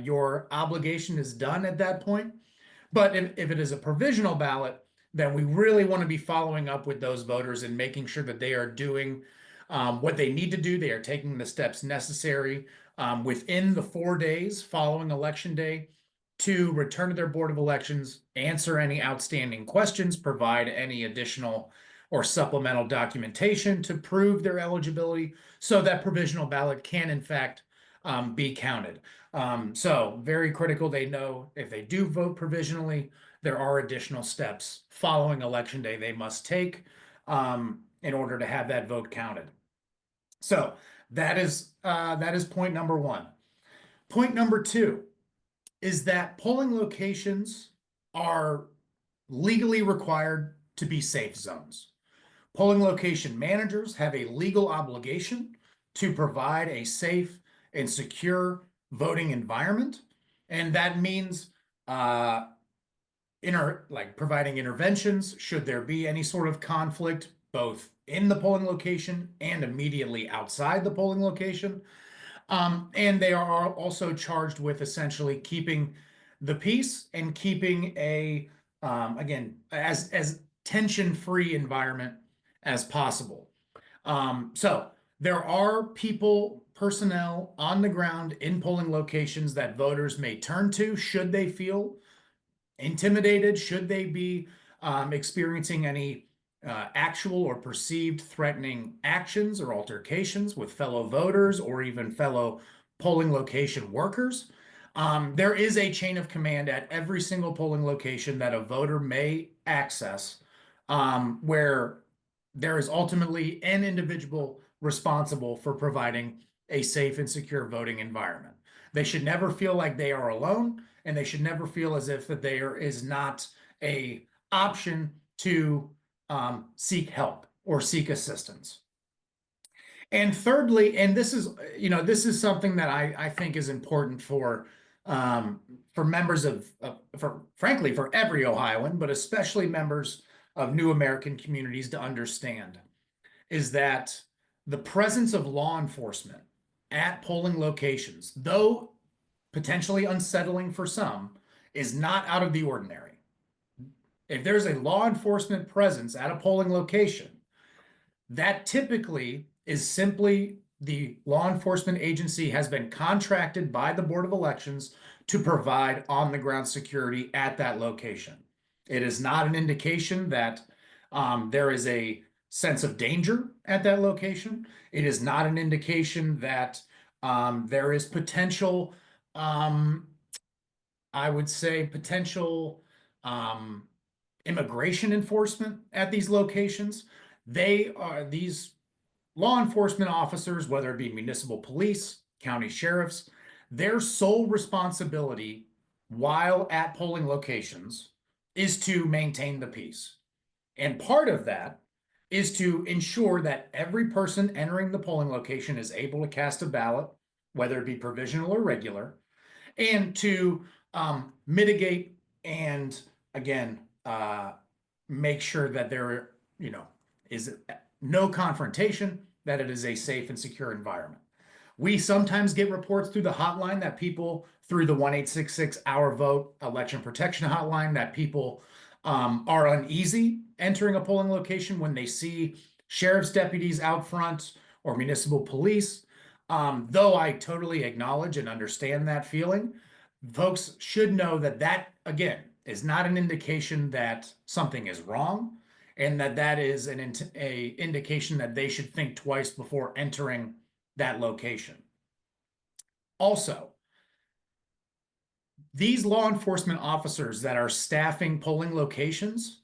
Your obligation is done at that point. But if it is a provisional ballot, then we really want to be following up with those voters and making sure that they are doing what they need to do. They are taking the steps necessary within the 4 days following Election Day to return to their Board of Elections, answer any outstanding questions, provide any additional or supplemental documentation to prove their eligibility so that provisional ballot can, in fact, be counted. So very critical they know if they do vote provisionally, there are additional steps following Election Day they must take in order to have that vote counted. So that is point number 1. Point number 2 is that polling locations are legally required to be safe zones. Polling location managers have a legal obligation to provide a safe and secure voting environment, and that means providing interventions should there be any sort of conflict, both in the polling location and immediately outside the polling location. And they are also charged with essentially keeping the peace and keeping a, again, as tension-free environment as possible. So there are personnel on the ground in polling locations that voters may turn to should they feel intimidated, should they be experiencing any actual or perceived threatening actions or altercations with fellow voters or even fellow polling location workers. There is a chain of command at every single polling location that a voter may access, where there is ultimately an individual responsible for providing a safe and secure voting environment. They should never feel like they are alone, and they should never feel as if that there is not a option to seek help or seek assistance. And thirdly, and this is something that I think is important for members frankly, for every Ohioan, but especially members of New American Communities to understand, is that the presence of law enforcement at polling locations, though potentially unsettling for some, is not out of the ordinary. If there's a law enforcement presence at a polling location, that typically is simply the law enforcement agency has been contracted by the Board of Elections to provide on-the-ground security at that location. It is not an indication that there is a sense of danger at that location. It is not an indication that there is potential, I would say, potential immigration enforcement at these locations. These law enforcement officers, whether it be municipal police, county sheriffs, their sole responsibility while at polling locations is to maintain the peace. And part of that is to ensure that every person entering the polling location is able to cast a ballot, whether it be provisional or regular, and to mitigate and, again, make sure that there, is no confrontation, that it is a safe and secure environment. We sometimes get reports through the hotline that people, through the 1-866 Our Vote election protection hotline, that people are uneasy entering a polling location when they see sheriff's deputies out front or municipal police. Though I totally acknowledge and understand that feeling, folks should know that that, again, is not an indication that something is wrong, and that is an indication that they should think twice before entering that location. Also, these law enforcement officers that are staffing polling locations,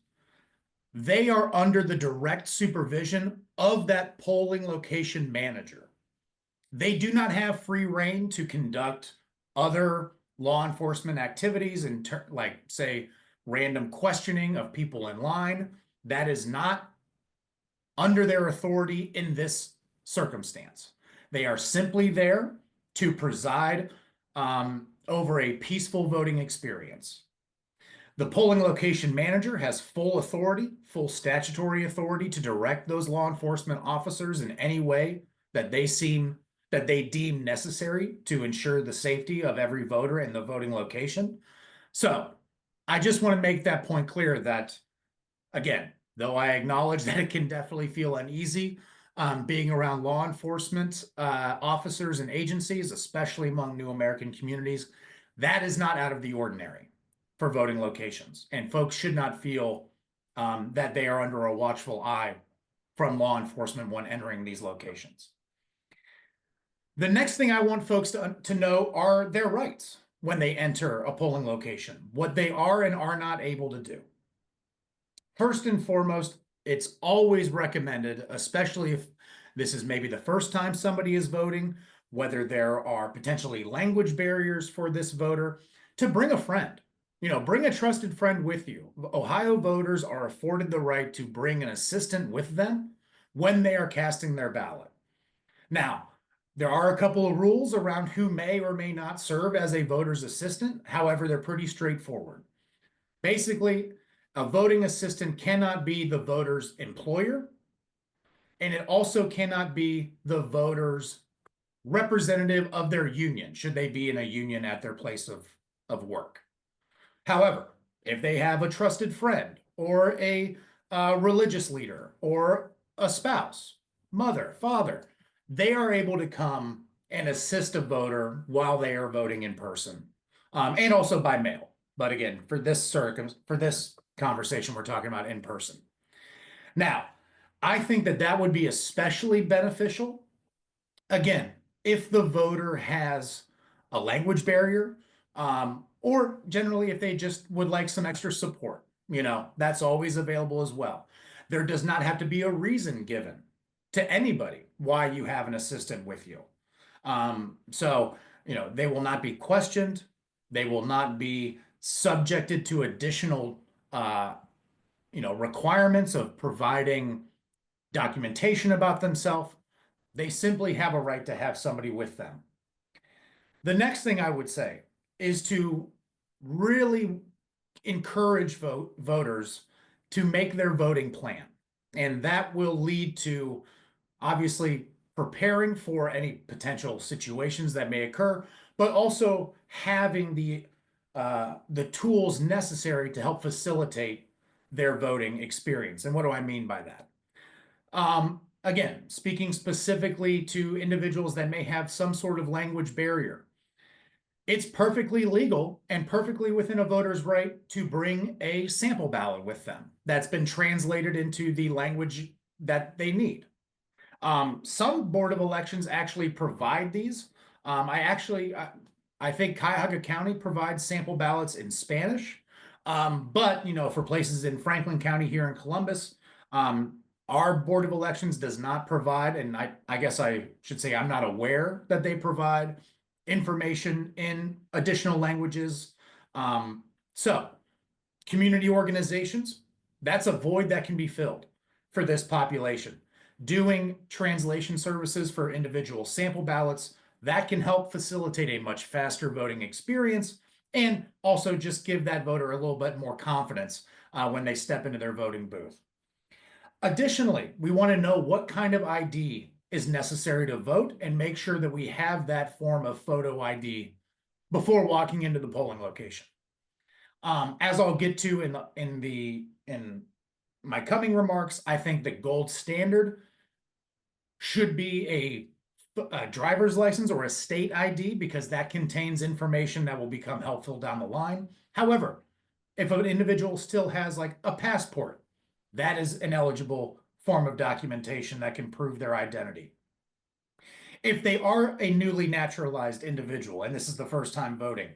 they are under the direct supervision of that polling location manager. They do not have free rein to conduct other law enforcement activities like, say, random questioning of people in line. That is not under their authority in this circumstance. They are simply there to preside over a peaceful voting experience. The polling location manager has full authority, full statutory authority to direct those law enforcement officers in any way that they deem necessary to ensure the safety of every voter in the voting location. So I just want to make that point clear that, again, though I acknowledge that it can definitely feel uneasy being around law enforcement officers and agencies, especially among New American Communities, that is not out of the ordinary for voting locations. And folks should not feel that they are under a watchful eye from law enforcement when entering these locations. The next thing I want folks to know are their rights when they enter a polling location, what they are and are not able to do. First and foremost, it's always recommended, especially if this is maybe the first time somebody is voting, whether there are potentially language barriers for this voter, to bring a friend. Bring a trusted friend with you. Ohio voters are afforded the right to bring an assistant with them when they are casting their ballot. Now, there are a couple of rules around who may or may not serve as a voter's assistant. However, they're pretty straightforward. Basically, a voting assistant cannot be the voter's employer, and it also cannot be the voter's representative of their union, should they be in a union at their place of work. However, if they have a trusted friend or a religious leader or a spouse, mother, father, they are able to come and assist a voter while they are voting in person, and also by mail. But again, for this conversation, we're talking about in person. Now, I think that would be especially beneficial, again, if the voter has a language barrier, or generally if they just would like some extra support, that's always available as well. There does not have to be a reason given to anybody why you have an assistant with you. So, they will not be questioned. They will not be subjected to additional, requirements of providing documentation about themselves. They simply have a right to have somebody with them. The next thing I would say is to really encourage voters to make their voting plan. And that will lead to obviously preparing for any potential situations that may occur, but also having the tools necessary to help facilitate their voting experience. And what do I mean by that? Again, speaking specifically to individuals that may have some sort of language barrier, it's perfectly legal and perfectly within a voter's right to bring a sample ballot with them that's been translated into the language that they need. Some Board of Elections actually provide these. I think Cuyahoga County provides sample ballots in Spanish. But, for places in Franklin County here in Columbus, our Board of Elections does not provide, and I guess I should say I'm not aware that they provide information in additional languages. So community organizations, that's a void that can be filled for this population. Doing translation services for individual sample ballots, that can help facilitate a much faster voting experience and also just give that voter a little bit more confidence when they step into their voting booth. Additionally, we want to know what kind of ID is necessary to vote and make sure that we have that form of photo ID before walking into the polling location. As I'll get to in my coming remarks, I think the gold standard should be a driver's license or a state ID, because that contains information that will become helpful down the line. However, if an individual still has like a passport, that is an eligible form of documentation that can prove their identity. If they are a newly naturalized individual, and this is the first time voting,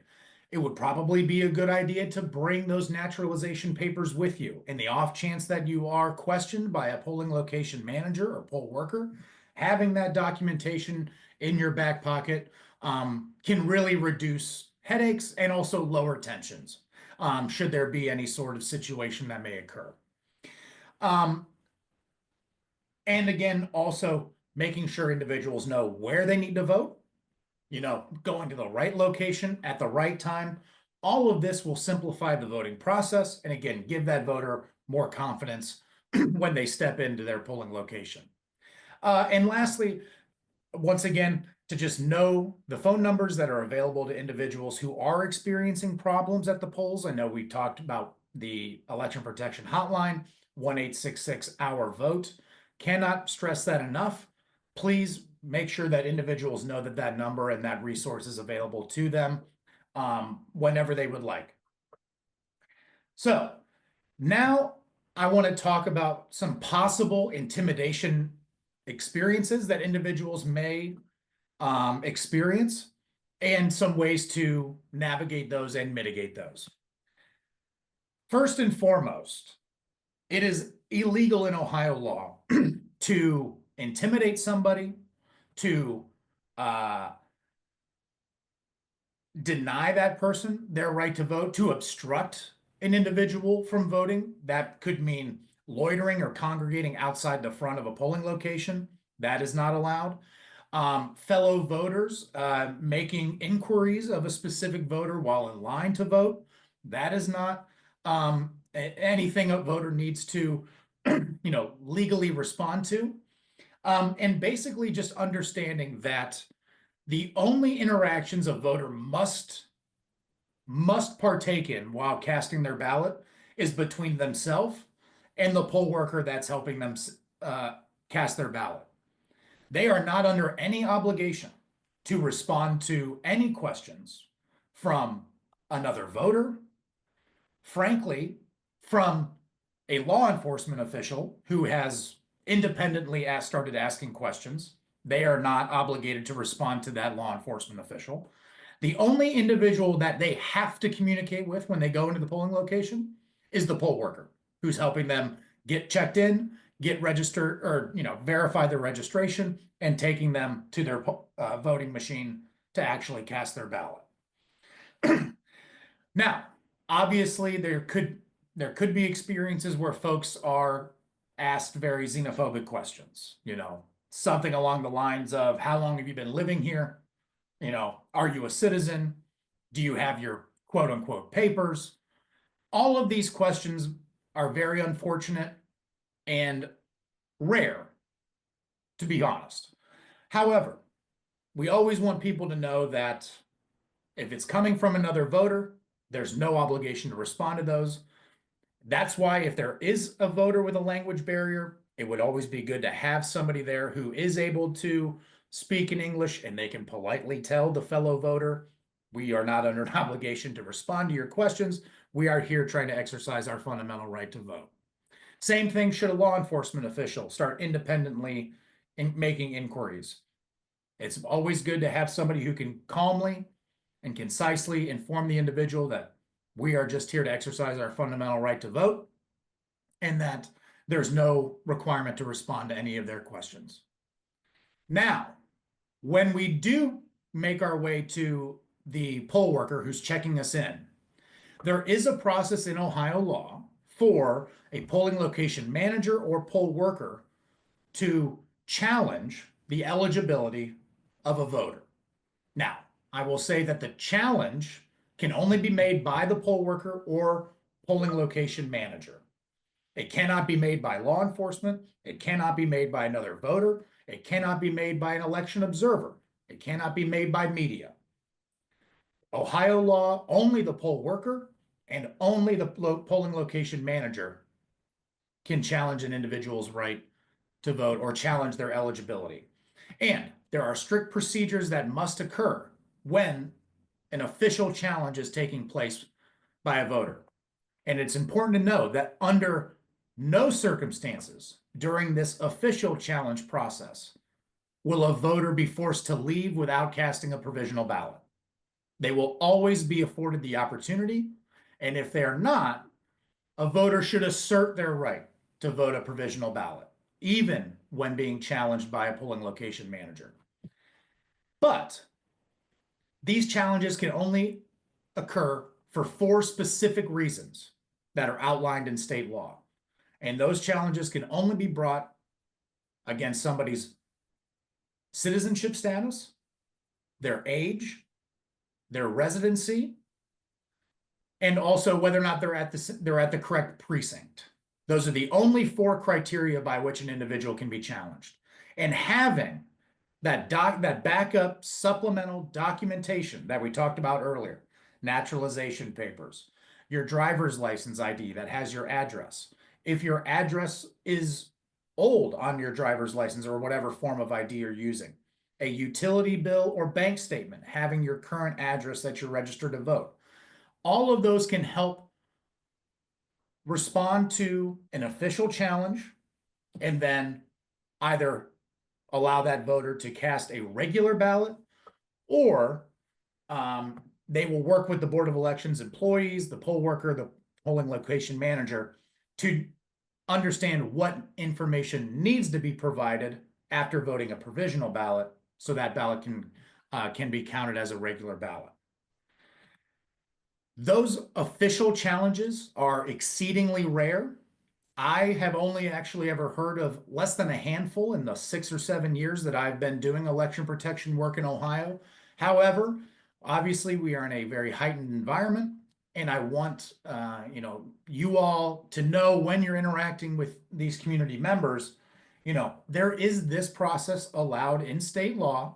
it would probably be a good idea to bring those naturalization papers with you. In the off chance that you are questioned by a polling location manager or poll worker, having that documentation in your back pocket can really reduce headaches and also lower tensions should there be any sort of situation that may occur. And again, also making sure individuals know where they need to vote, going to the right location at the right time. All of this will simplify the voting process and again, give that voter more confidence when they step into their polling location. And lastly, once again, to just know the phone numbers that are available to individuals who are experiencing problems at the polls. I know we talked about the election protection hotline, 1-866-OUR-VOTE. Cannot stress that enough. Please make sure that individuals know that number and that resource is available to them whenever they would like. So now I want to talk about some possible intimidation experiences that individuals may experience and some ways to navigate those and mitigate those. First and foremost, it is illegal in Ohio law to intimidate somebody, to deny that person their right to vote, to obstruct an individual from voting. That could mean loitering or congregating outside the front of a polling location. That is not allowed. Fellow voters making inquiries of a specific voter while in line to vote. That is not anything a voter needs to, legally respond to. And basically just understanding that The only interactions a voter must partake in while casting their ballot is between themselves and the poll worker that's helping them cast their ballot. They are not under any obligation to respond to any questions from another voter, frankly, from a law enforcement official who has independently started asking questions. They are not obligated to respond to that law enforcement official. The only individual that they have to communicate with when they go into the polling location is the poll worker, who's helping them get checked in, get registered, or verify their registration, and taking them to their voting machine to actually cast their ballot. Now, obviously, there could be experiences where folks are asked very xenophobic questions, something along the lines of, how long have you been living here? Are you a citizen? Do you have your quote unquote papers? All of these questions are very unfortunate and rare, to be honest. However, we always want people to know that if it's coming from another voter, there's no obligation to respond to those. That's why if there is a voter with a language barrier, it would always be good to have somebody there who is able to speak in English and they can politely tell the fellow voter, we are not under an obligation to respond to your questions. We are here trying to exercise our fundamental right to vote. Same thing should a law enforcement official start independently in making inquiries. It's always good to have somebody who can calmly and concisely inform the individual that we are just here to exercise our fundamental right to vote and that there's no requirement to respond to any of their questions. Now, when we do make our way to the poll worker who's checking us in, there is a process in Ohio law for a polling location manager or poll worker to challenge the eligibility of a voter. Now, I will say that the challenge can only be made by the poll worker or polling location manager. It cannot be made by law enforcement. It cannot be made by another voter. It cannot be made by an election observer. It cannot be made by media. Ohio law, only the poll worker and only the polling location manager can challenge an individual's right to vote or challenge their eligibility. And there are strict procedures that must occur when an official challenge is taking place by a voter. And it's important to know that under no circumstances during this official challenge process will a voter be forced to leave without casting a provisional ballot. They will always be afforded the opportunity, and if they are not, a voter should assert their right to vote a provisional ballot, even when being challenged by a polling location manager. But these challenges can only occur for 4 specific reasons that are outlined in state law. And those challenges can only be brought against somebody's citizenship status, their age, their residency, and also whether or not they're at the correct precinct. Those are the only 4 criteria by which an individual can be challenged. And having that backup supplemental documentation that we talked about earlier, naturalization papers, your driver's license ID that has your address. If your address is old on your driver's license or whatever form of ID you're using, a utility bill or bank statement having your current address that you're registered to vote. All of those can help respond to an official challenge and then either allow that voter to cast a regular ballot, or they will work with the Board of Elections employees, the poll worker, the polling location manager to understand what information needs to be provided after voting a provisional ballot so that ballot can be counted as a regular ballot. Those official challenges are exceedingly rare. I have only actually ever heard of less than a handful in the 6 or 7 years that I've been doing election protection work in Ohio. However, obviously we are in a very heightened environment, and I want you all to know when you're interacting with these community members, there is this process allowed in state law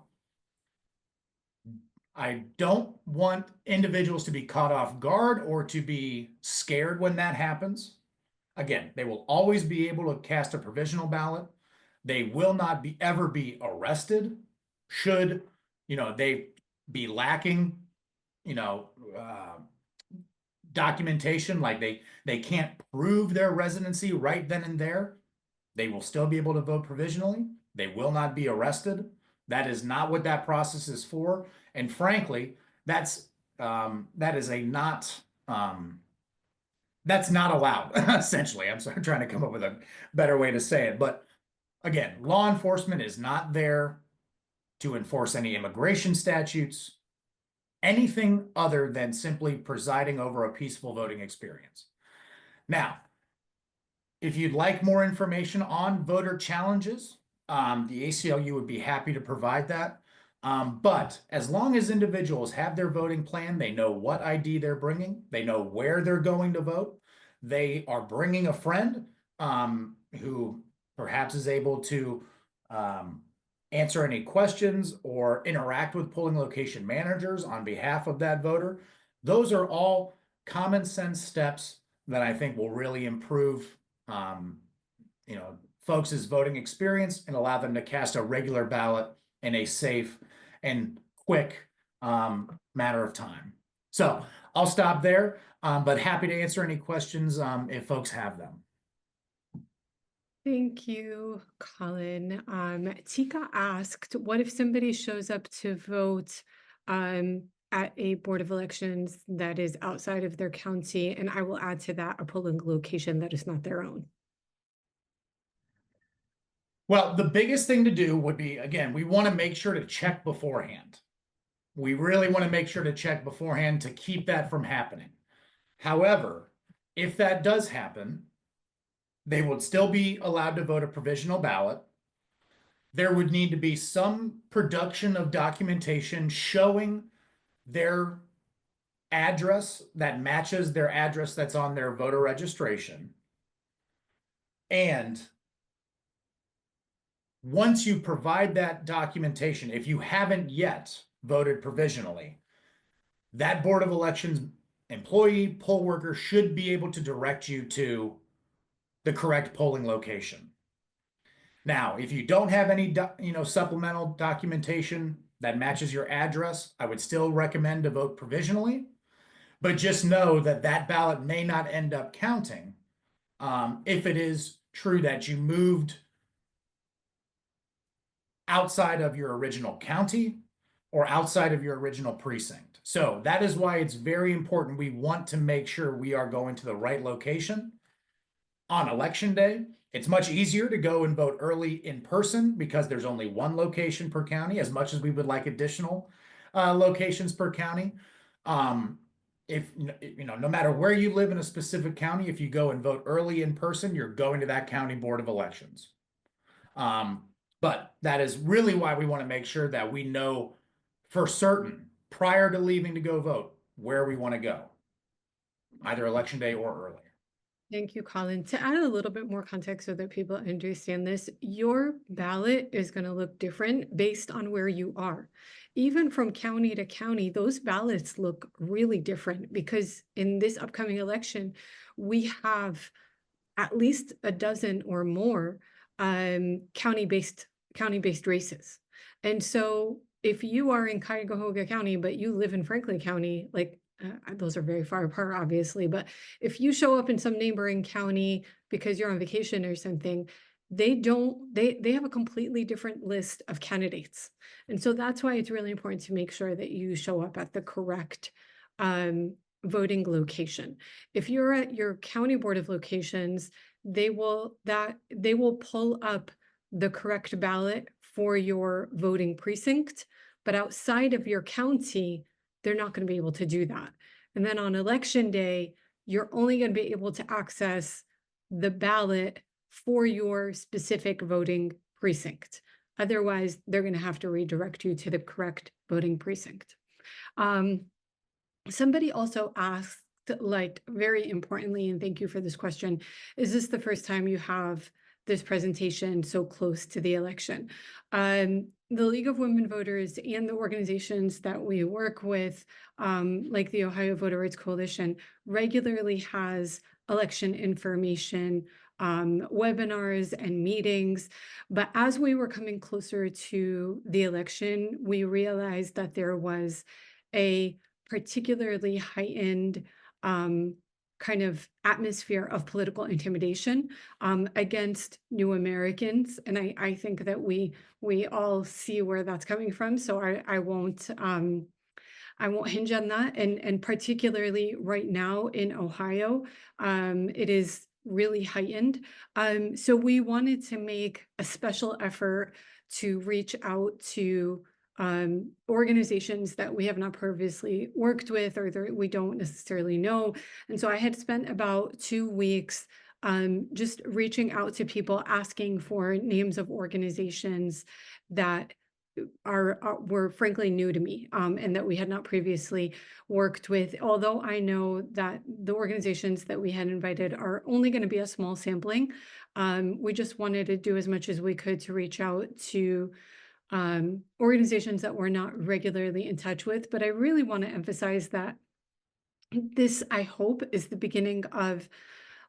I don't want individuals to be caught off guard or to be scared when that happens. Again, they will always be able to cast a provisional ballot. They will not be ever be arrested should, they be lacking, you know, documentation, like they can't prove their residency right then and there. They will still be able to vote provisionally. They will not be arrested. That is not what that process is for. And frankly, that is that's not allowed. Essentially, I'm sorry, trying to come up with a better way to say it. But again, law enforcement is not there to enforce any immigration statutes, anything other than simply presiding over a peaceful voting experience. Now, if you'd like more information on voter challenges, the ACLU would be happy to provide that. But as long as individuals have their voting plan, they know what ID they're bringing, they know where they're going to vote, they are bringing a friend who perhaps is able to answer any questions or interact with polling location managers on behalf of that voter. Those are all common sense steps that I think will really improve folks' voting experience and allow them to cast a regular ballot in a safe and quick matter of time. So I'll stop there, but happy to answer any questions if folks have them. Thank you, Colin. Tika asked, what if somebody shows up to vote at a Board of Elections that is outside of their county? And I will add to that a polling location that is not their own. Well, the biggest thing to do would be, again, we want to make sure to check beforehand. We really want to make sure to check beforehand to keep that from happening. However, if that does happen, they would still be allowed to vote a provisional ballot. There would need to be some production of documentation showing their address that matches their address that's on their voter registration. And once you provide that documentation, if you haven't yet voted provisionally, that Board of Elections employee, poll worker should be able to direct you to the correct polling location. Now, if you don't have any, supplemental documentation that matches your address, I would still recommend to vote provisionally, but just know that that ballot may not end up counting if it is true that you moved outside of your original county or outside of your original precinct. So that is why it's very important. We want to make sure we are going to the right location on election day. It's much easier to go and vote early in person because there's only one location per county, as much as we would like additional locations per county. If no matter where you live in a specific county, if you go and vote early in person, you're going to that county Board of Elections. But that is really why we want to make sure that we know for certain prior to leaving to go vote where we want to go, either election day or earlier. Thank you, Colin. To add a little bit more context so that people understand this, your ballot is going to look different based on where you are. Even from county to county, those ballots look really different because in this upcoming election, we have at least a dozen or more county-based races. And so if you are in Cuyahoga County, but you live in Franklin County, like those are very far apart, obviously, but if you show up in some neighboring county because you're on vacation or something, they have a completely different list of candidates. And so that's why it's really important to make sure that you show up at the correct voting location. If you're at your county Board of Locations, they will pull up the correct ballot for your voting precinct, but outside of your county, they're not going to be able to do that. And then on election day, you're only going to be able to access the ballot for your specific voting precinct. Otherwise, they're going to have to redirect you to the correct voting precinct. Somebody also asked, like, very importantly, and thank you for this question, is this the first time you have this presentation so close to the election. The League of Women Voters and the organizations that we work with, like the Ohio Voter Rights Coalition, regularly has election information, webinars and meetings. But as we were coming closer to the election, we realized that there was a particularly heightened kind of atmosphere of political intimidation against new Americans. And I think that we all see where that's coming from. So I won't hinge on that. And particularly right now in Ohio, it is really heightened. So we wanted to make a special effort to reach out to organizations that we have not previously worked with or that we don't necessarily know. And so I had spent about 2 weeks just reaching out to people, asking for names of organizations that were frankly new to me, and that we had not previously worked with. Although I know that the organizations that we had invited are only going to be a small sampling, we just wanted to do as much as we could to reach out to organizations that we're not regularly in touch with. But I really want to emphasize that this, I hope, is the beginning of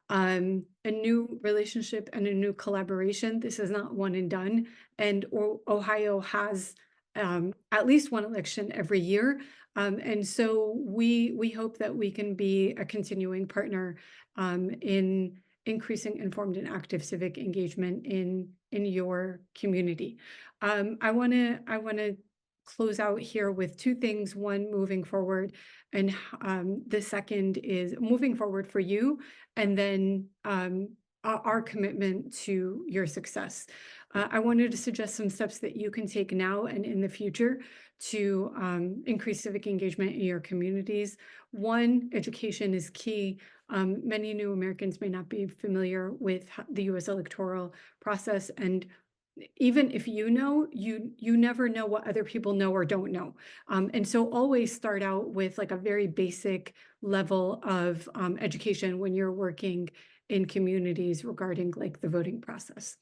a new relationship and a new collaboration. This is not one and done. And Ohio has at least one election every year. And so we hope that we can be a continuing partner in increasing informed and active civic engagement in your community. I want to close out here with 2 things. One, moving forward, and the second is moving forward for you, and then our commitment to your success. I wanted to suggest some steps that you can take now and in the future to increase civic engagement in your communities. One, education is key. Many new Americans may not be familiar with the U.S. electoral process, and even if you know, you never know what other people know or don't know. And so always start out with like a very basic level of education when you're working in communities regarding like the voting process.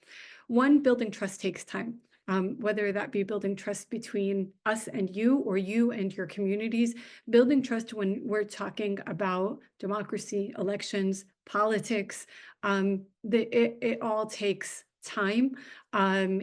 One, building trust takes time. Whether that be building trust between us and you or you and your communities, building trust when we're talking about democracy, elections, politics, it all takes time.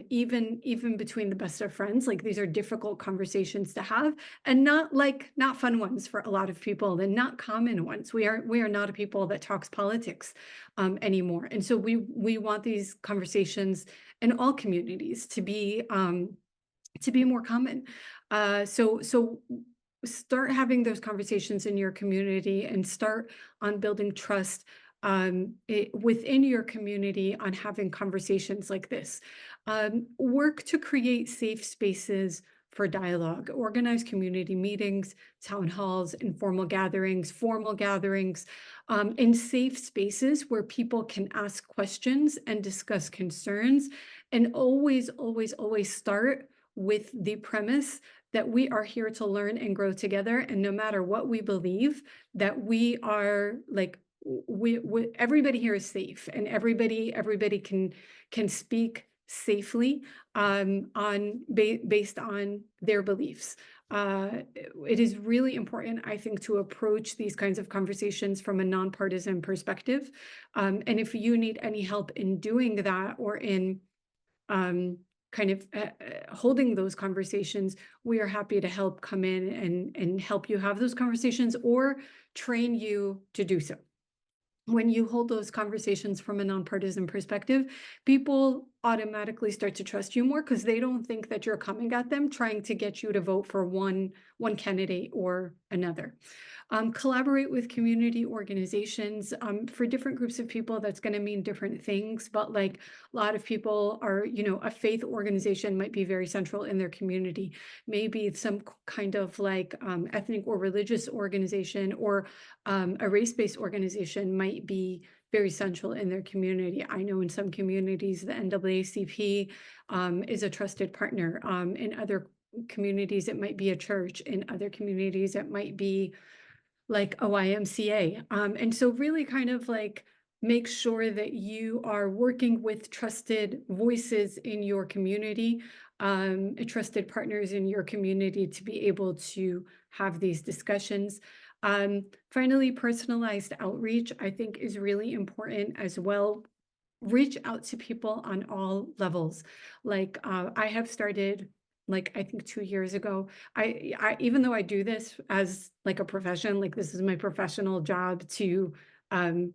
Even between the best of friends, like these are difficult conversations to have, and not fun ones for a lot of people, and not common ones. We are not a people that talks politics anymore. And so we want these conversations in all communities to be more common. So start having those conversations in your community and start on building trust within your community on having conversations like this. Work to create safe spaces for dialogue, organize community meetings, town halls, informal gatherings, formal gatherings, in safe spaces where people can ask questions and discuss concerns. And always, always, always start with the premise that we are here to learn and grow together. And no matter what we believe, that we are like, everybody here is safe, and everybody can speak safely based on their beliefs. It is really important, I think, to approach these kinds of conversations from a nonpartisan perspective. And if you need any help in doing that or in kind of holding those conversations, we are happy to help come in and help you have those conversations or train you to do so. When you hold those conversations from a nonpartisan perspective, people automatically start to trust you more because they don't think that you're coming at them trying to get you to vote for one candidate or another. Collaborate with community organizations. For different groups of people, that's going to mean different things, but like a lot of people are, a faith organization might be very central in their community. Maybe some kind of like ethnic or religious organization or a race-based organization might be very central in their community. I know in some communities, the NAACP is a trusted partner. In other communities, it might be a church. In other communities, it might be like a YMCA. And so really kind of like make sure that you are working with trusted voices in your community, trusted partners in your community to be able to have these discussions. Finally, personalized outreach, I think, is really important as well. Reach out to people on all levels. Like, I have started, like, I think 2 years ago. I even though I do this as like a profession, like this is my professional job to um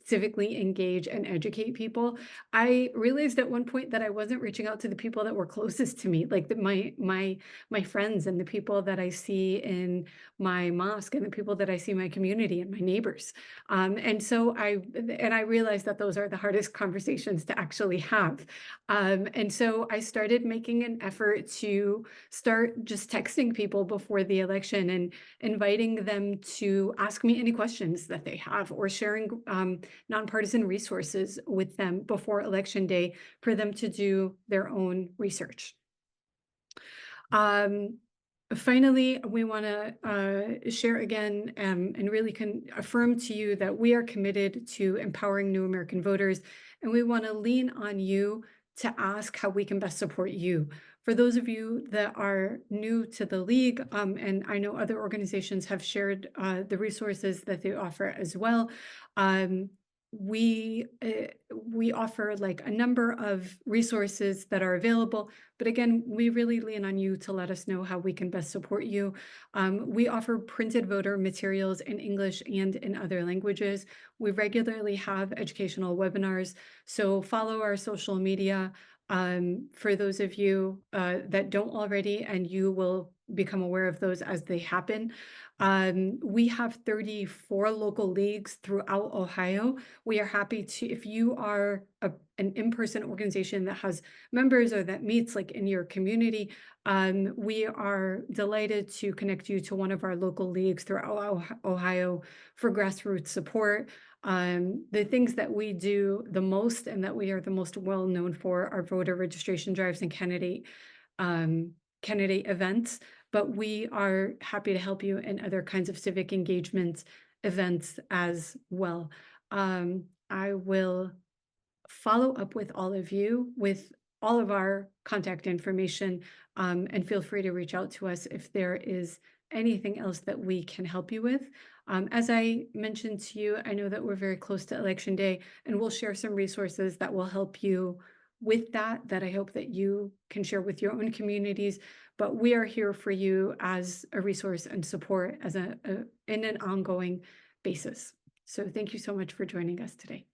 civically engage and educate people. I realized at one point that I wasn't reaching out to the people that were closest to me, like my friends and the people that I see in my mosque and the people that I see in my community and my neighbors. And I realized that those are the hardest conversations to actually have. And so I started making an effort to start just texting people before the election and inviting them to ask me any questions that they have, or sharing nonpartisan resources with them before election day for them to do their own research. Um, Finally, we want to share again, and really can affirm to you that we are committed to empowering new American voters, and we want to lean on you to ask how we can best support you. For those of you that are new to the league, and I know other organizations have shared the resources that they offer as well. Um, we offer like a number of resources that are available, but again, we really lean on you to let us know how we can best support you. We offer printed voter materials in English and in other languages. We regularly have educational webinars, so follow our social media. For those of you that don't already, and you will become aware of those as they happen. We have 34 local leagues throughout Ohio. We are happy to, if you are an in-person organization that has members or that meets like in your community, we are delighted to connect you to one of our local leagues throughout Ohio for grassroots support. The things that we do the most and that we are the most well known for are voter registration drives and candidate events, but we are happy to help you in other kinds of civic engagement events as well. I will follow up with all of you with all of our contact information, and feel free to reach out to us if there is anything else that we can help you with. As I mentioned to you, I know that we're very close to Election Day, and we'll share some resources that will help you with that I hope that you can share with your own communities. But we are here for you as a resource and support as in an ongoing basis. So thank you so much for joining us today.